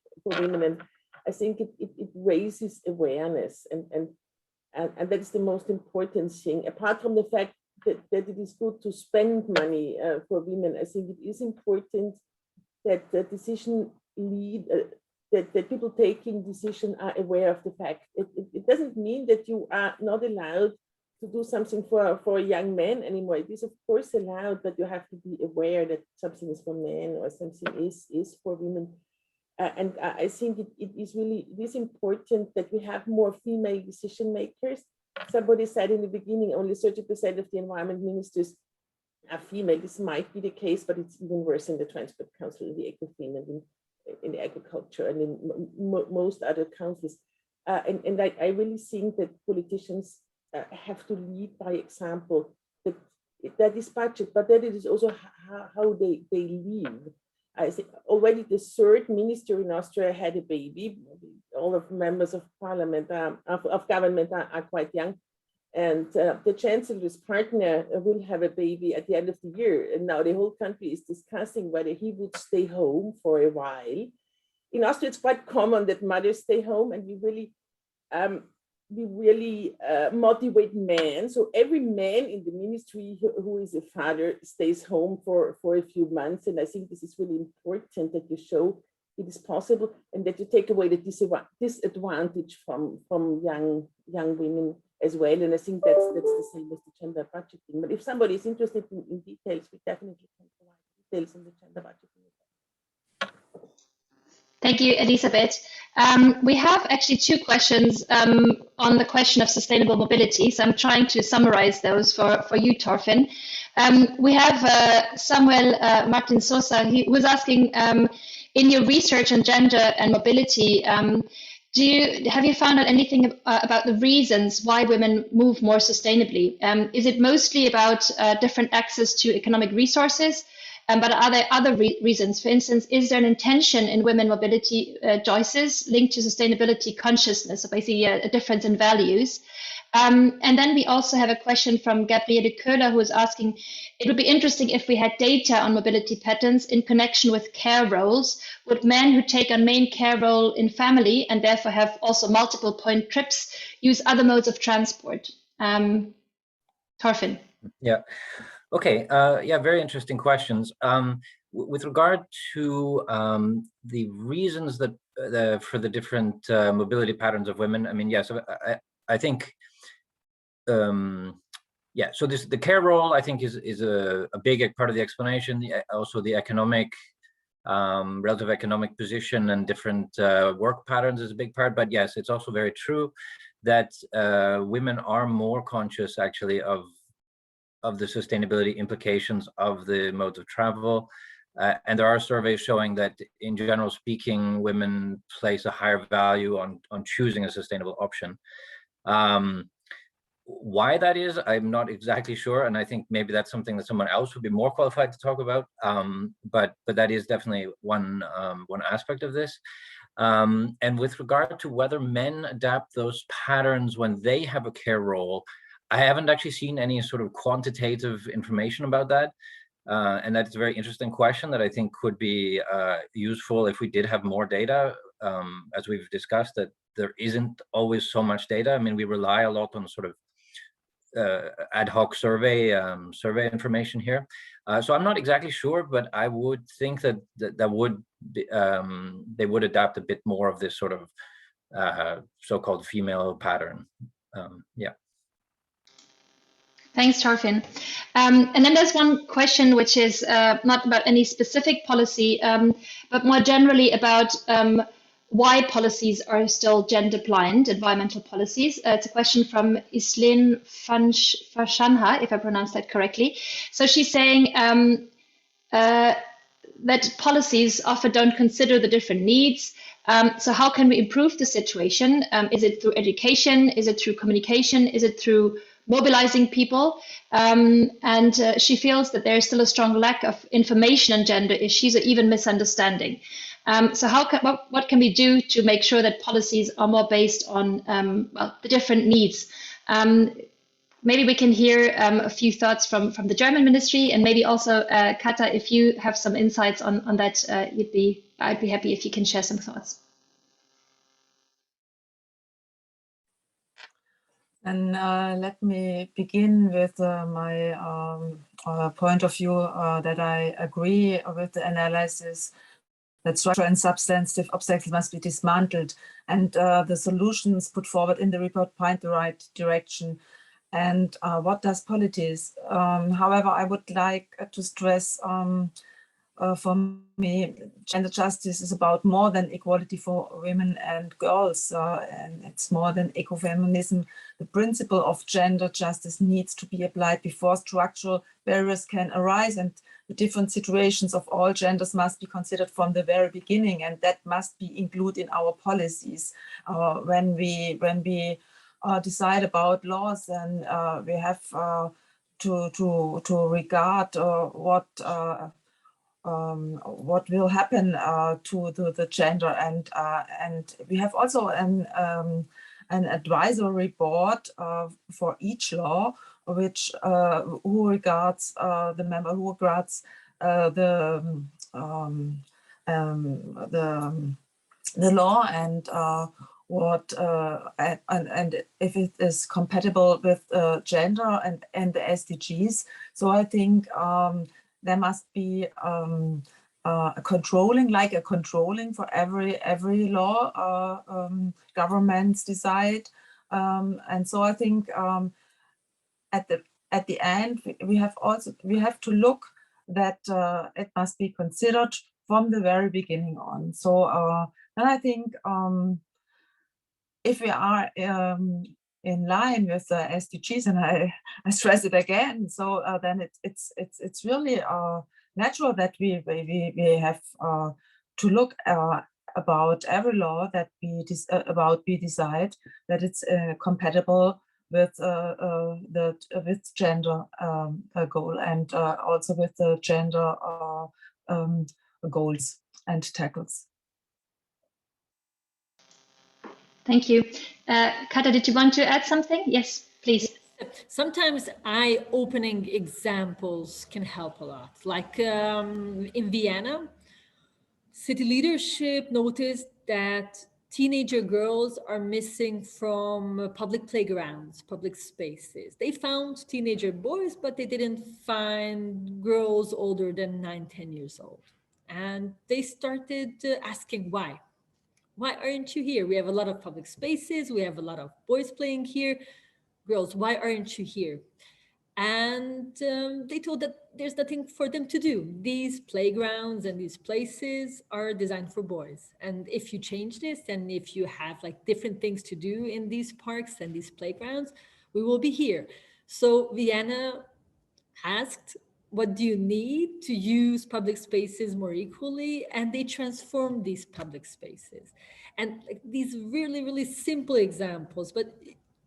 And I think it raises awareness, and that's the most important thing. Apart from the fact that it is good to spend money for women, I think it is important that the decision that people taking decision are aware of the fact. It doesn't mean that you are not allowed to do something for a young man anymore. It is of course allowed, but you have to be aware that something is for men or something is for women. And I think it is important that we have more female decision makers. Somebody said in the beginning, only 30% of the environment ministers are female. This might be the case, but it's even worse in the Transport Council, in the Ecofeminism, in the agriculture, and in most other councils. And I really think that politicians have to lead by example. That is budget, but that it is also how they live. I think already the 3rd minister in Austria had a baby. All of members of parliament, of government are quite young. And the chancellor's partner will have a baby at the end of the year. And now the whole country is discussing whether he would stay home for a while. In Austria, it's quite common that mothers stay home, and we really motivate men. So every man in the ministry who is a father stays home for a few months. And I think this is really important, that you show it is possible, and that you take away the disadvantage from young women as well. And I think that's the same as the gender budgeting. But if somebody is interested in details, we definitely can provide details on the gender budgeting. Thank you, Elisabeth. We have actually 2 questions on the question of sustainable mobility. So I'm trying to summarize those for you, Thorfinn. We have Samuel Martin Sosa, who was asking, in your research on gender and mobility, have you found out anything about the reasons why women move more sustainably? Is it mostly about different access to economic resources? But are there other reasons? For instance, is there an intention in women mobility choices linked to sustainability consciousness, so basically a difference in values? And then we also have a question from Gabriele Köhler, who is asking, it would be interesting if we had data on mobility patterns in connection with care roles. Would men who take a main care role in family and therefore have also multiple point trips use other modes of transport? Thorfinn. Yeah. Okay, yeah, very interesting questions. With regard to the reasons that for the different mobility patterns of women, I mean, yes, I think, yeah. So the care role, I think, is a big part of the explanation. Also, the economic, relative economic position and different work patterns is a big part. But yes, it's also very true that women are more conscious, actually, of the sustainability implications of the modes of travel. And there are surveys showing that, in general speaking, women place a higher value on choosing a sustainable option. Why that is, I'm not exactly sure. And I think maybe that's something that someone else would be more qualified to talk about. But that is definitely one aspect of this. And with regard to whether men adapt those patterns when they have a care role, I haven't actually seen any sort of quantitative information about that. And that's a very interesting question that I think could be useful if we did have more data. As we've discussed, that there isn't always so much data. I mean, we rely a lot on sort of ad hoc survey information here. So I'm not exactly sure, but I would think that would be, they would adapt a bit more of this sort of so-called female pattern. Yeah. Thanks, Torfin. And then there's one question which is not about any specific policy, but more generally about why policies are still gender blind, environmental policies. It's a question from Islin Farshanha, if I pronounced that correctly. So she's saying that policies often don't consider the different needs. So how can we improve the situation? Is it through education? Is it through communication? Is it through mobilizing people? And she feels that there's still a strong lack of information on gender issues or even misunderstanding. So what can we do to make sure that policies are more based on well, the different needs? Maybe we can hear a few thoughts from the German ministry, and maybe also Kata, if you have some insights on that, I'd be happy if you can share some thoughts. And let me begin with my point of view that I agree with the analysis that structure and substantive obstacles must be dismantled, and the solutions put forward in the report point the right direction. And what does politics? However, I would like to stress for me, gender justice is about more than equality for women and girls, and it's more than ecofeminism. The principle of gender justice needs to be applied before structural barriers can arise, and the different situations of all genders must be considered from the very beginning, and that must be included in our policies. When we decide about laws, and we have to regard what will happen to the gender, and we have also an advisory board for each law, which who regards the member who regards the law and what and if it is compatible with gender and the SDGs. So I think there must be a controlling for every law governments decide, and so I think at the end we have to look that it must be considered from the very beginning on. So and I think if we are in line with the SDGs, and I stress it again, so then it's really natural that we have to look about every law that we decide that it's compatible with with gender goal, and also with the gender goals and tackles. Thank you. Kata, did you want to add something? Yes, please. Sometimes eye-opening examples can help a lot. Like in Vienna, city leadership noticed that teenager girls are missing from public playgrounds, public spaces. They found teenager boys, but they didn't find girls older than 9-10 years old. And they started asking why. Why aren't you here? We have a lot of public spaces. We have a lot of boys playing here. Girls, why aren't you here? And they told that there's nothing for them to do. These playgrounds and these places are designed for boys. And if you change this, and if you have like different things to do in these parks and these playgrounds, we will be here. So Vienna asked, what do you need to use public spaces more equally? And they transformed these public spaces. And like these really, really simple examples, but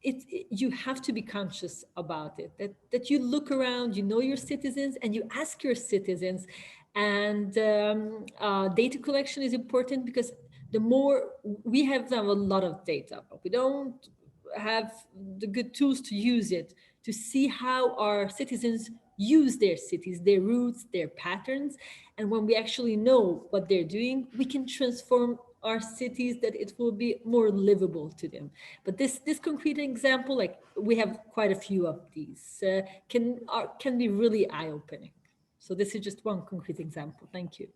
you have to be conscious about it, that you look around, you know your citizens, and you ask your citizens. And data collection is important, because the more we have a lot of data, but we don't have the good tools to use it, to see how our citizens use their cities, their routes, their patterns. And when we actually know what they're doing, we can transform our cities that it will be more livable to them. But this concrete example, like we have quite a few of these, can be really eye-opening. So this is just one concrete example. Thank you.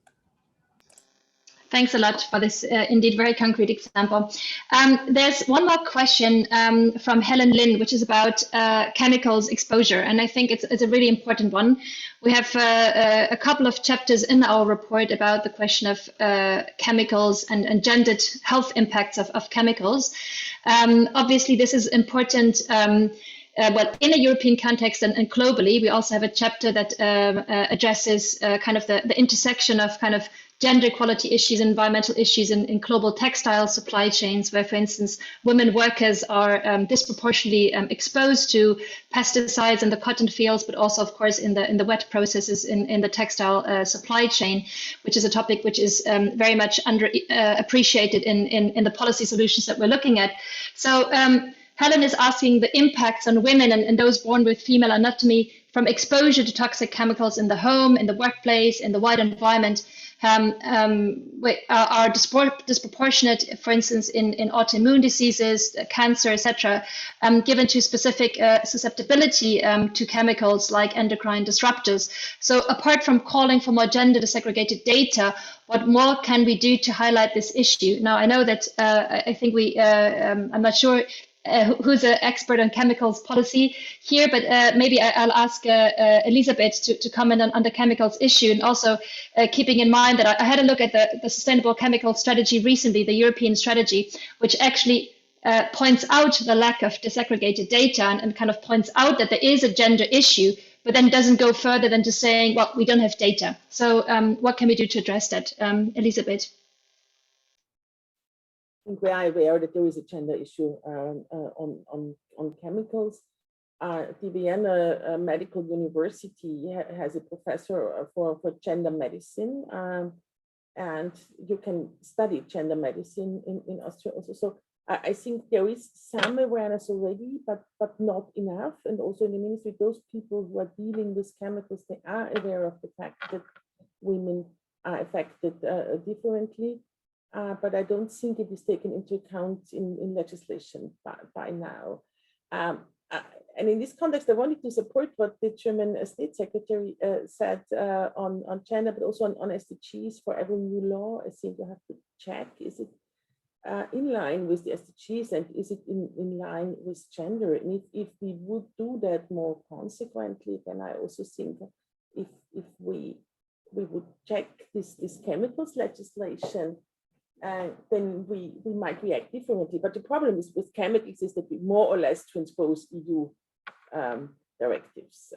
Thanks a lot for this indeed very concrete example. There's one more question from Helen Lin, which is about chemicals exposure. And I think it's a really important one. We have a couple of chapters in our report about the question of chemicals and gendered health impacts of chemicals. Obviously, this is important. Well, in a European context and globally, we also have a chapter that addresses kind of the intersection of kind of gender equality issues and environmental issues in global textile supply chains, where, for instance, women workers are disproportionately exposed to pesticides in the cotton fields, but also, of course, in the wet processes in the textile supply chain, which is a topic which is very much appreciated in the policy solutions that we're looking at. So Helen is asking the impacts on women and those born with female anatomy from exposure to toxic chemicals in the home, in the workplace, in the wider environment, are disproportionate, for instance, in autoimmune diseases, cancer, etc., given to specific susceptibility to chemicals like endocrine disruptors. So apart from calling for more gender desegregated data, what more can we do to highlight this issue? Now, I know that I think I'm not sure who's an expert on chemicals policy here, but maybe I'll ask Elisabeth to comment on the chemicals issue, and also keeping in mind that I had a look at the Sustainable Chemical Strategy recently, the European strategy, which actually points out the lack of disaggregated data and kind of points out that there is a gender issue, but then doesn't go further than just saying, well, we don't have data. So what can we do to address that? Elisabeth? I think we are aware that there is a gender issue on chemicals. The Vienna Medical University has a professor for gender medicine, and you can study gender medicine in Austria also. So I think there is some awareness already, but not enough. And also in the ministry, those people who are dealing with chemicals, they are aware of the fact that women are affected differently. But I don't think it is taken into account in legislation by now. And in this context, I wanted to support what the German State Secretary said on gender, but also on SDGs. For every new law, I think you have to check, is it in line with the SDGs, and is it in line with gender? And if we would do that more consequently, then I also think if we would check this chemicals legislation, then we might react differently. But the problem is with chemicals is that we more or less transpose EU directives,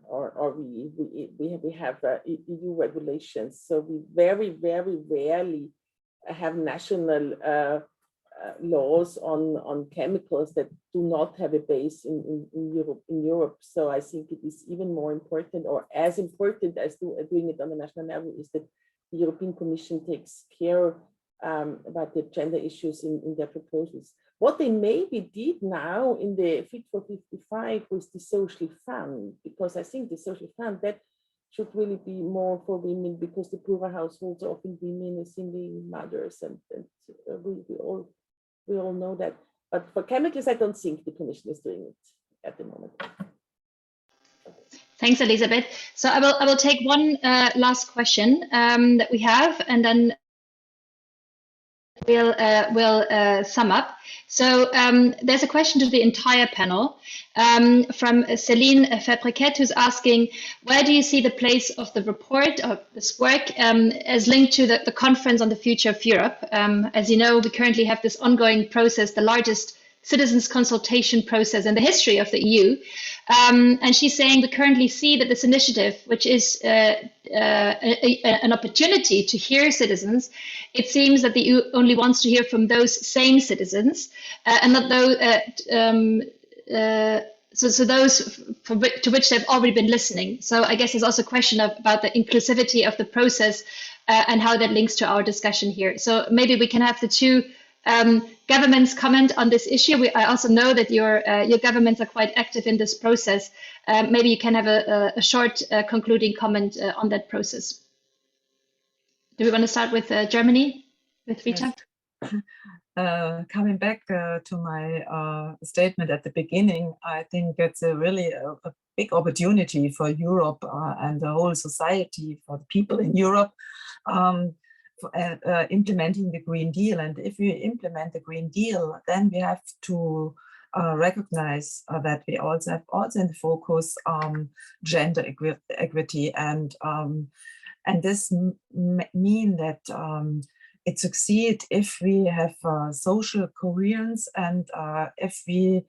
or we have EU regulations. So we very, very rarely have national laws on chemicals that do not have a base in Europe. So I think it is even more important, or as important as doing it on the national level, is that the European Commission takes care about the gender issues in their proposals. What they maybe did now in the Fit for 55 was the social fund, because I think the social fund, that should really be more for women, because the poorer households are often women, single mothers, and we all know that. But for chemicals, I don't think the Commission is doing it at the moment. Thanks, Elisabeth. So I will take one last question that we have, and then we'll sum up. So there's a question to the entire panel from Céline Fabriquet, who's asking, where do you see the place of the report or this work as linked to the conference on the future of Europe? As you know, we currently have this ongoing process, the largest citizens consultation process in the history of the EU. And she's saying we currently see that this initiative, which is an opportunity to hear citizens, it seems that the EU only wants to hear from those same citizens and not those, so those to which they've already been listening. So I guess there's also a question about the inclusivity of the process and how that links to our discussion here. So maybe we can have the two governments comment on this issue? I also know that your governments are quite active in this process. Maybe you can have a short concluding comment on that process. Do we want to start with Germany, with Rita? Yes. Coming back to my statement at the beginning, I think it's really a big opportunity for Europe and the whole society, for the people in Europe, for, implementing the Green Deal. And if we implement the Green Deal, then we have to recognize that we also have in the focus gender equity, and this mean that it succeeds if we have social coherence and if we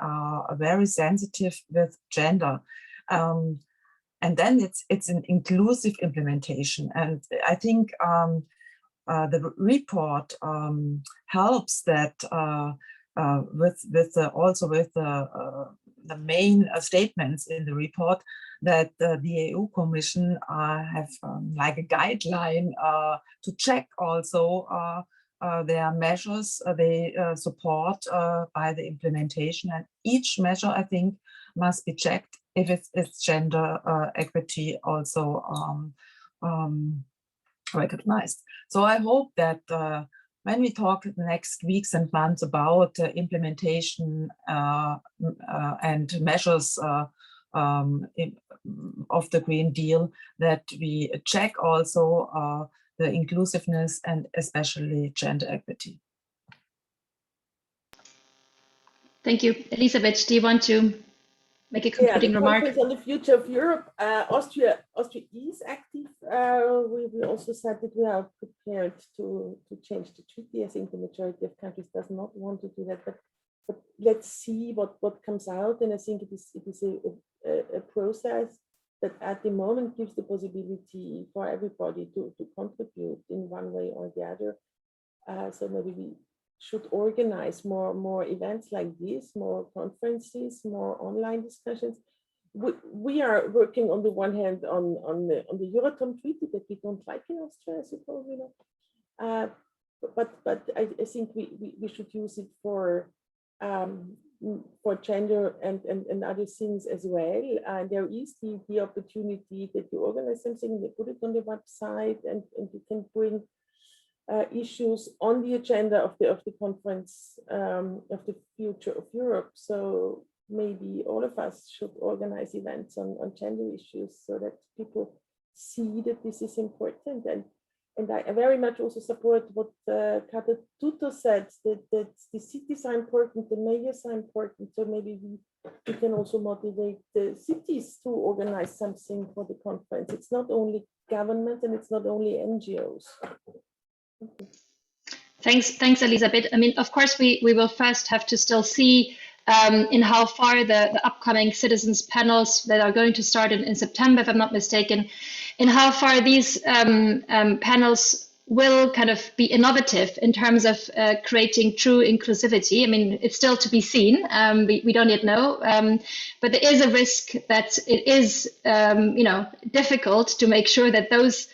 are very sensitive with gender. And then it's an inclusive implementation. And I think the report helps that also with the main statements in the report, that the EU Commission have like a guideline to check also their measures they support by the implementation. And each measure, I think, must be checked if it's gender equity also recognized. So I hope that when we talk the next weeks and months about implementation and measures of the Green Deal, that we check also the inclusiveness and especially gender equity. Thank you. Elisabeth, do you want to make a concluding remark? On the future of Europe, Austria is active. We also said that we are prepared to change the treaty. I think the majority of countries does not want to do that, but let's see what comes out. And I think it is a process that at the moment gives the possibility for everybody to contribute in one way or the other. So maybe we should organize more events like this, more conferences, more online discussions. We are working on the one hand on the Euratom Treaty that we don't like in Austria, I suppose, you know. But I think we should use it for gender and other things as well. And there is the opportunity that you organize something, you put it on the website, and you can bring issues on the agenda of the conference of the future of Europe. So maybe all of us should organize events on gender issues so that people see that this is important. And I very much also support what Kata Tuto said, that the cities are important, the mayors are important. So maybe we can also motivate the cities to organize something for the conference. It's not only government and it's not only NGOs. Thanks, Elisabeth. I mean, of course, we will first have to still see in how far the upcoming citizens panels that are going to start in September, if I'm not mistaken, in how far these panels will kind of be innovative in terms of creating true inclusivity. I mean, it's still to be seen. We don't yet know, but there is a risk that it is, difficult to make sure that those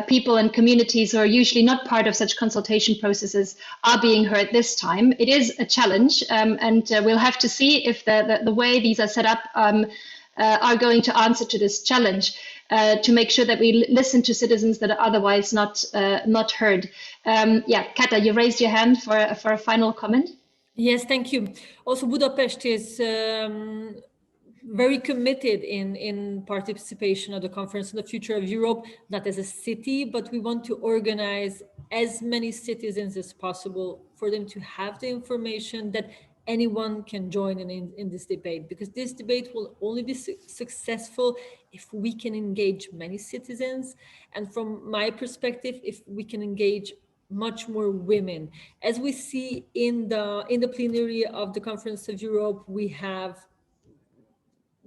people and communities who are usually not part of such consultation processes are being heard this time. It is a challenge, and we'll have to see if the way these are set up are going to answer to this challenge, to make sure that we listen to citizens that are otherwise not heard. Kata, you raised your hand for a final comment. Yes, thank you. Also, Budapest is very committed in participation at the Conference on the Future of Europe, not as a city, but we want to organize as many citizens as possible for them to have the information that anyone can join in this debate, because this debate will only be successful if we can engage many citizens. And from my perspective, if we can engage much more women. As we see in the plenary of the Conference of Europe, we have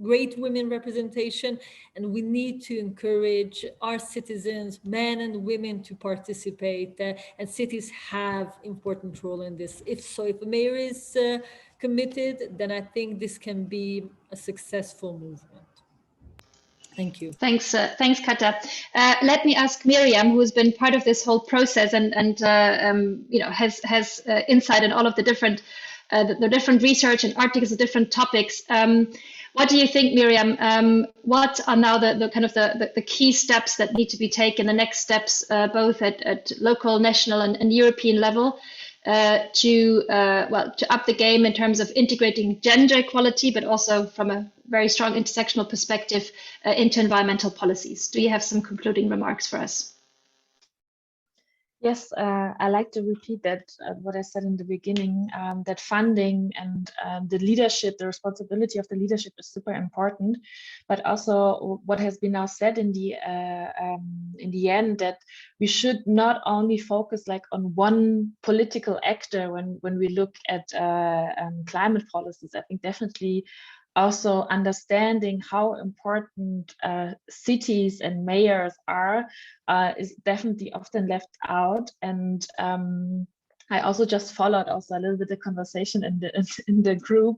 great women representation, and we need to encourage our citizens, men and women, to participate, and cities have important role in this. If a mayor is committed, then I think this can be a successful movement. Thank you. Thanks, Kata. Let me ask Miriam, who has been part of this whole process and has insight in all of the different research and articles of different topics. What do you think, Miriam? What are now the key steps that need to be taken, the next steps, both at local, national, and European level, to up the game in terms of integrating gender equality, but also from a very strong intersectional perspective into environmental policies? Do you have some concluding remarks for us? Yes, I like to repeat that what I said in the beginning, that funding and the leadership, the responsibility of the leadership is super important, but also what has been now said in the end, that we should not only focus like on one political actor when we look at climate policies. I think definitely also understanding how important cities and mayors are is definitely often left out. And I also just followed also a little bit the conversation in the group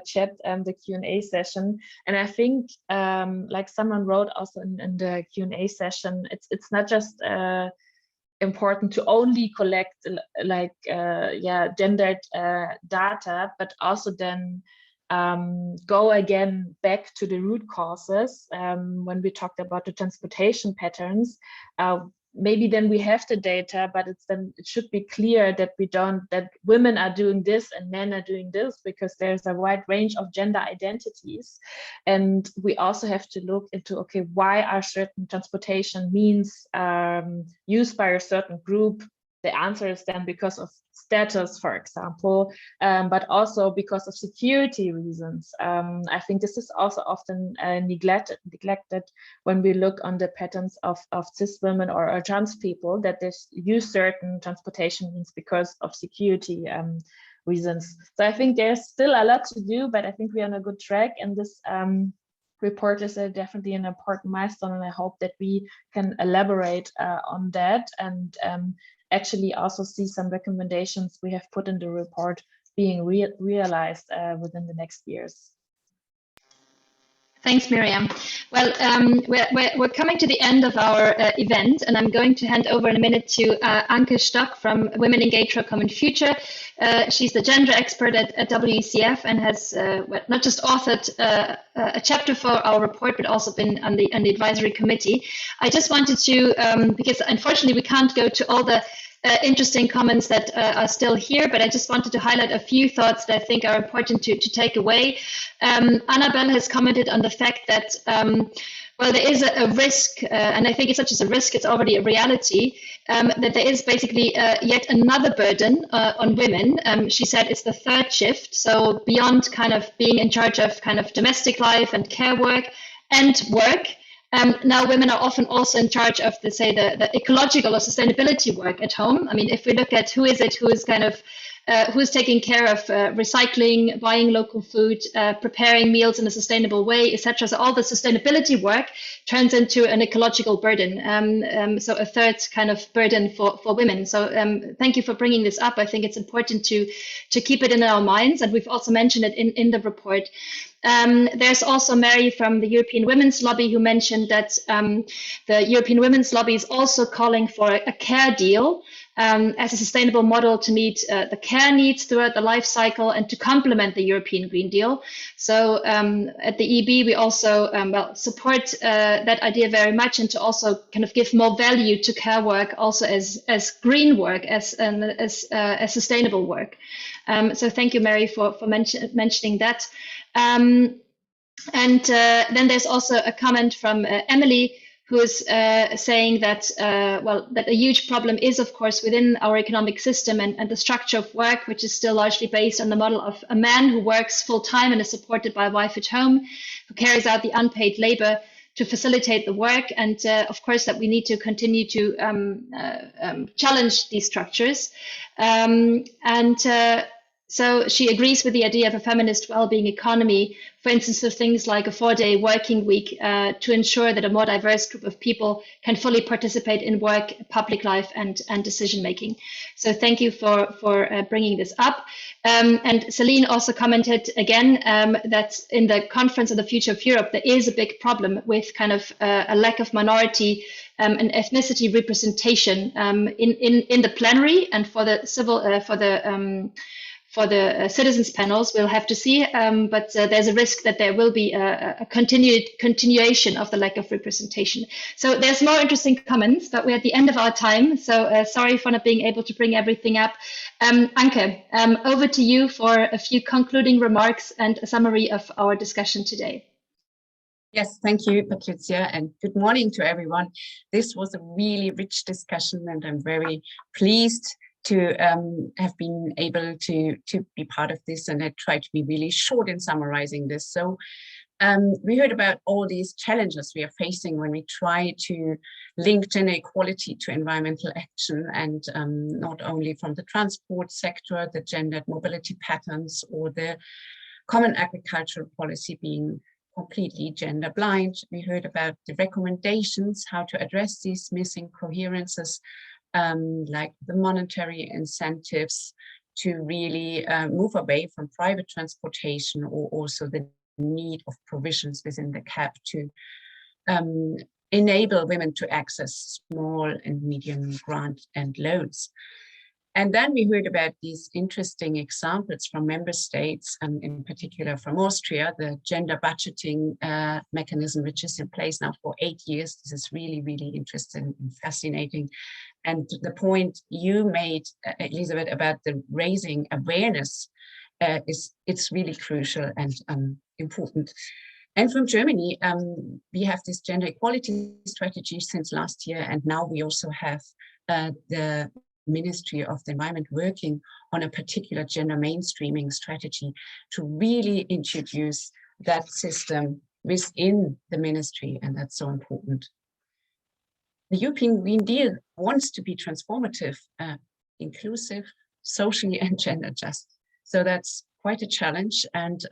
chat and the Q&A session. And I think like someone wrote also in the Q&A session, it's not just important to only collect like gendered data, but also then go again back to the root causes. When we talked about the transportation patterns, maybe then we have the data, but it should be clear that that women are doing this and men are doing this, because there's a wide range of gender identities. And we also have to look into, okay, why are certain transportation means used by a certain group? The answer is then because of status, for example, but also because of security reasons. I think this is also often neglected when we look on the patterns of cis women or trans people, that they use certain transportation means because of security reasons. So I think there's still a lot to do, but I think we're on a good track, and this report is definitely an important milestone, and I hope that we can elaborate on that and actually also see some recommendations we have put in the report being realized within the next years. Thanks, Miriam. Well, we're coming to the end of our event, and I'm going to hand over in a minute to Anke Stock from Women Engage for a Common Future. She's the gender expert at WECF and has not just authored a chapter for our report, but also been on the advisory committee. I just wanted to, because unfortunately we can't go to all the interesting comments that are still here, but I just wanted to highlight a few thoughts that I think are important to take away. Annabelle has commented on the fact that, well, there is a risk, and I think it's not just a risk, it's already a reality, that there is basically yet another burden on women. She said it's the third shift, so beyond kind of being in charge of kind of domestic life and care work and work, now women are often also in charge of the ecological or sustainability work at home. I mean, if we look at who is who's taking care of recycling, buying local food, preparing meals in a sustainable way, etc. So all the sustainability work turns into an ecological burden. So a third kind of burden for women. So thank you for bringing this up. I think it's important to keep it in our minds, and we've also mentioned it in the report. There's also Mary from the European Women's Lobby who mentioned that the European Women's Lobby is also calling for a care deal as a sustainable model to meet the care needs throughout the life cycle and to complement the European Green Deal. So at the EB, we also support that idea very much, and to also kind of give more value to care work also as green work, as sustainable work. So thank you, Mary, for mentioning that. And then there's also a comment from Emily, who is saying that, that a huge problem is, of course, within our economic system and the structure of work, which is still largely based on the model of a man who works full time and is supported by a wife at home, who carries out the unpaid labor to facilitate the work. And of course, that we need to continue to challenge these structures. So she agrees with the idea of a feminist well-being economy, for instance, of things like a 4-day working week to ensure that a more diverse group of people can fully participate in work, public life, and decision-making. So thank you for bringing this up. And Celine also commented again that in the Conference on the Future of Europe, there is a big problem with kind of a lack of minority and ethnicity representation in the plenary and for the citizens panels. We'll have to see, but there's a risk that there will be a continuation of the lack of representation. So there's more interesting comments, but we're at the end of our time. So sorry for not being able to bring everything up. Anke, over to you for a few concluding remarks and a summary of our discussion today. Yes, thank you, Patricia, and good morning to everyone. This was a really rich discussion, and I'm very pleased to have been able to be part of this, and I try to be really short in summarizing this. So we heard about all these challenges we are facing when we try to link gender equality to environmental action, and not only from the transport sector, the gendered mobility patterns, or the common agricultural policy being completely gender blind. We heard about the recommendations, how to address these missing coherences, like the monetary incentives to really move away from private transportation, or also the need of provisions within the CAP to enable women to access small and medium grant and loans. And then we heard about these interesting examples from member states, and in particular from Austria, the gender budgeting mechanism, which is in place now for 8 years. This is really, really interesting and fascinating. And the point you made, Elisabeth, about the raising awareness it's really crucial and important. And from Germany, we have this gender equality strategy since last year, and now we also have the Ministry of the Environment working on a particular gender mainstreaming strategy to really introduce that system within the ministry, and that's so important. The European Green Deal wants to be transformative, inclusive, socially and gender just. So that's quite a challenge, and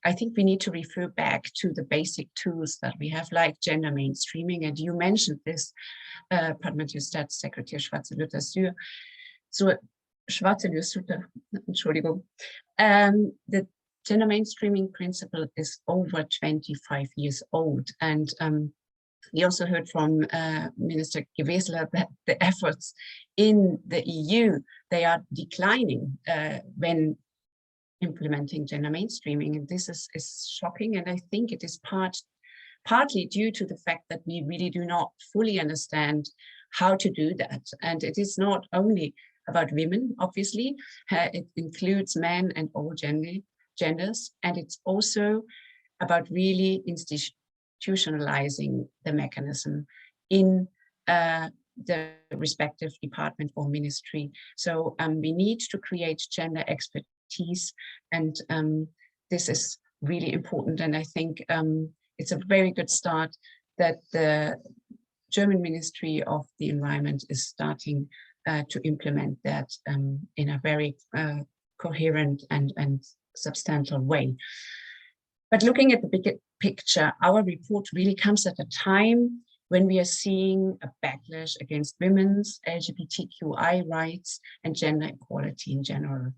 I think we need to refer back to the basic tools that we have, like gender mainstreaming, and you mentioned this, Parliamentary Staatssekretär Schwarzenegger. So Entschuldigung. The gender mainstreaming principle is over 25 years old, and we also heard from Minister Gewesler that the efforts in the EU, they are declining when implementing gender mainstreaming, and this is shocking, and I think it is partly due to the fact that we really do not fully understand how to do that. And it is not only about women, obviously, it includes men and all genders, and it's also about really institutionalizing the mechanism in the respective department or ministry. So we need to create gender expertise, and this is really important. And I think it's a very good start that the German Ministry of the Environment is starting to implement that in a very coherent and substantial way. But looking at the bigger picture, our report really comes at a time when we are seeing a backlash against women's LGBTQI rights and gender equality in general.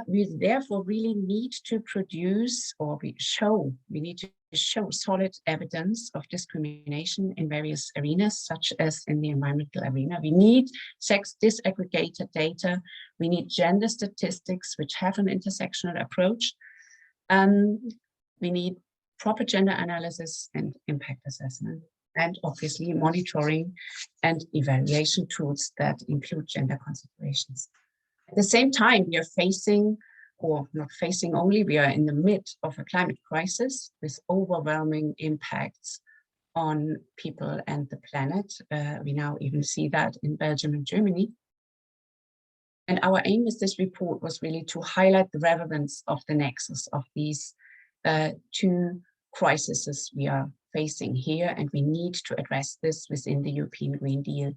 We therefore really need to produce, or we need to show solid evidence of discrimination in various arenas, such as in the environmental arena. We need sex disaggregated data. We need gender statistics which have an intersectional approach. We need proper gender analysis and impact assessment, and obviously monitoring and evaluation tools that include gender considerations. At the same time, we are facing, or not facing only, we are in the midst of a climate crisis with overwhelming impacts on people and the planet. We now even see that in Belgium and Germany. And our aim with this report was really to highlight the relevance of the nexus of these two crises we are facing here, and we need to address this within the European Green Deal.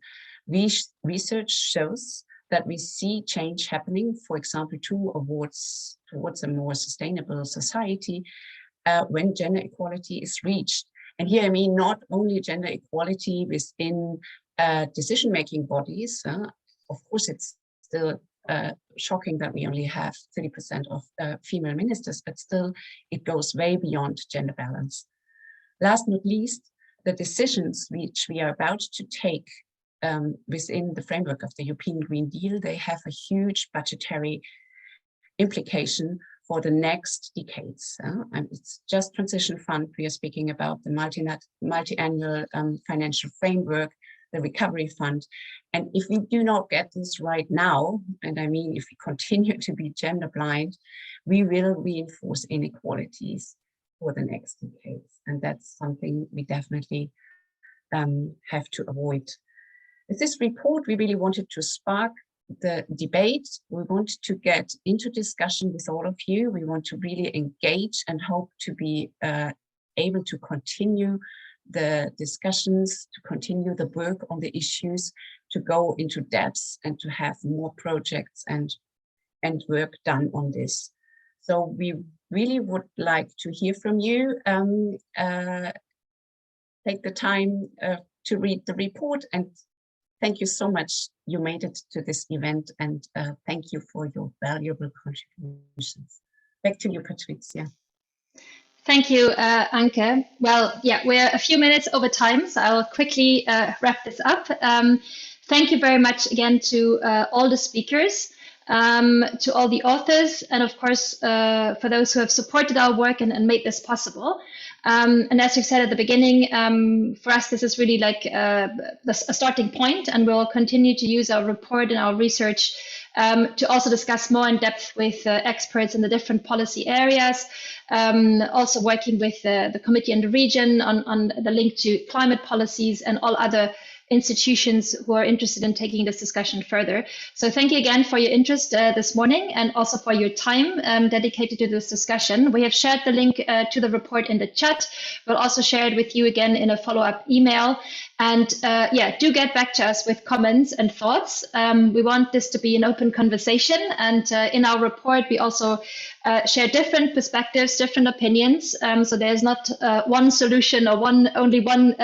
Research shows that we see change happening, for example, towards a more sustainable society when gender equality is reached. And here I mean not only gender equality within decision-making bodies. Of course, it's still shocking that we only have 30% of female ministers, but still it goes way beyond gender balance. Last but not least, the decisions which we are about to take within the framework of the European Green Deal, they have a huge budgetary implication for the next decades. And it's just transition fund. We are speaking about the multi-annual financial framework, the recovery fund. And if we do not get this right now, and I mean, if we continue to be gender blind, we will reinforce inequalities for the next decades. And that's something we definitely have to avoid. With this report, we really wanted to spark the debate. We want to get into discussion with all of you. We want to really engage and hope to be able to continue the discussions, to continue the work on the issues, to go into depths and to have more projects and work done on this. So we really would like to hear from you. Take the time to read the report, and thank you so much. You made it to this event, and thank you for your valuable contributions. Back to you, Patricia. Thank you, Anke. Well, yeah, we're a few minutes over time, so I'll quickly wrap this up. Thank you very much again to all the speakers, to all the authors, and of course, for those who have supported our work and made this possible. And as you said at the beginning, for us, this is really like a starting point, and we'll continue to use our report and our research to also discuss more in depth with experts in the different policy areas, also working with the committee and the region on the link to climate policies and all other institutions who are interested in taking this discussion further. So thank you again for your interest this morning, and also for your time dedicated to this discussion. We have shared the link to the report in the chat. We'll also share it with you again in a follow-up email. And yeah, do get back to us with comments and thoughts. We want this to be an open conversation. And in our report, we also share different perspectives, different opinions. So there's not one solution or only one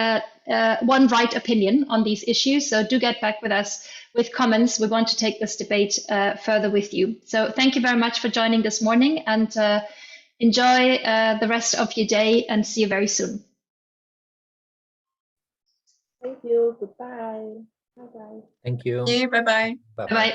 right opinion on these issues. So do get back with us with comments. We want to take this debate further with you. So thank you very much for joining this morning, and enjoy the rest of your day, and see you very soon. Thank you. Goodbye. Bye-bye. Thank you. Bye-bye. Bye-bye.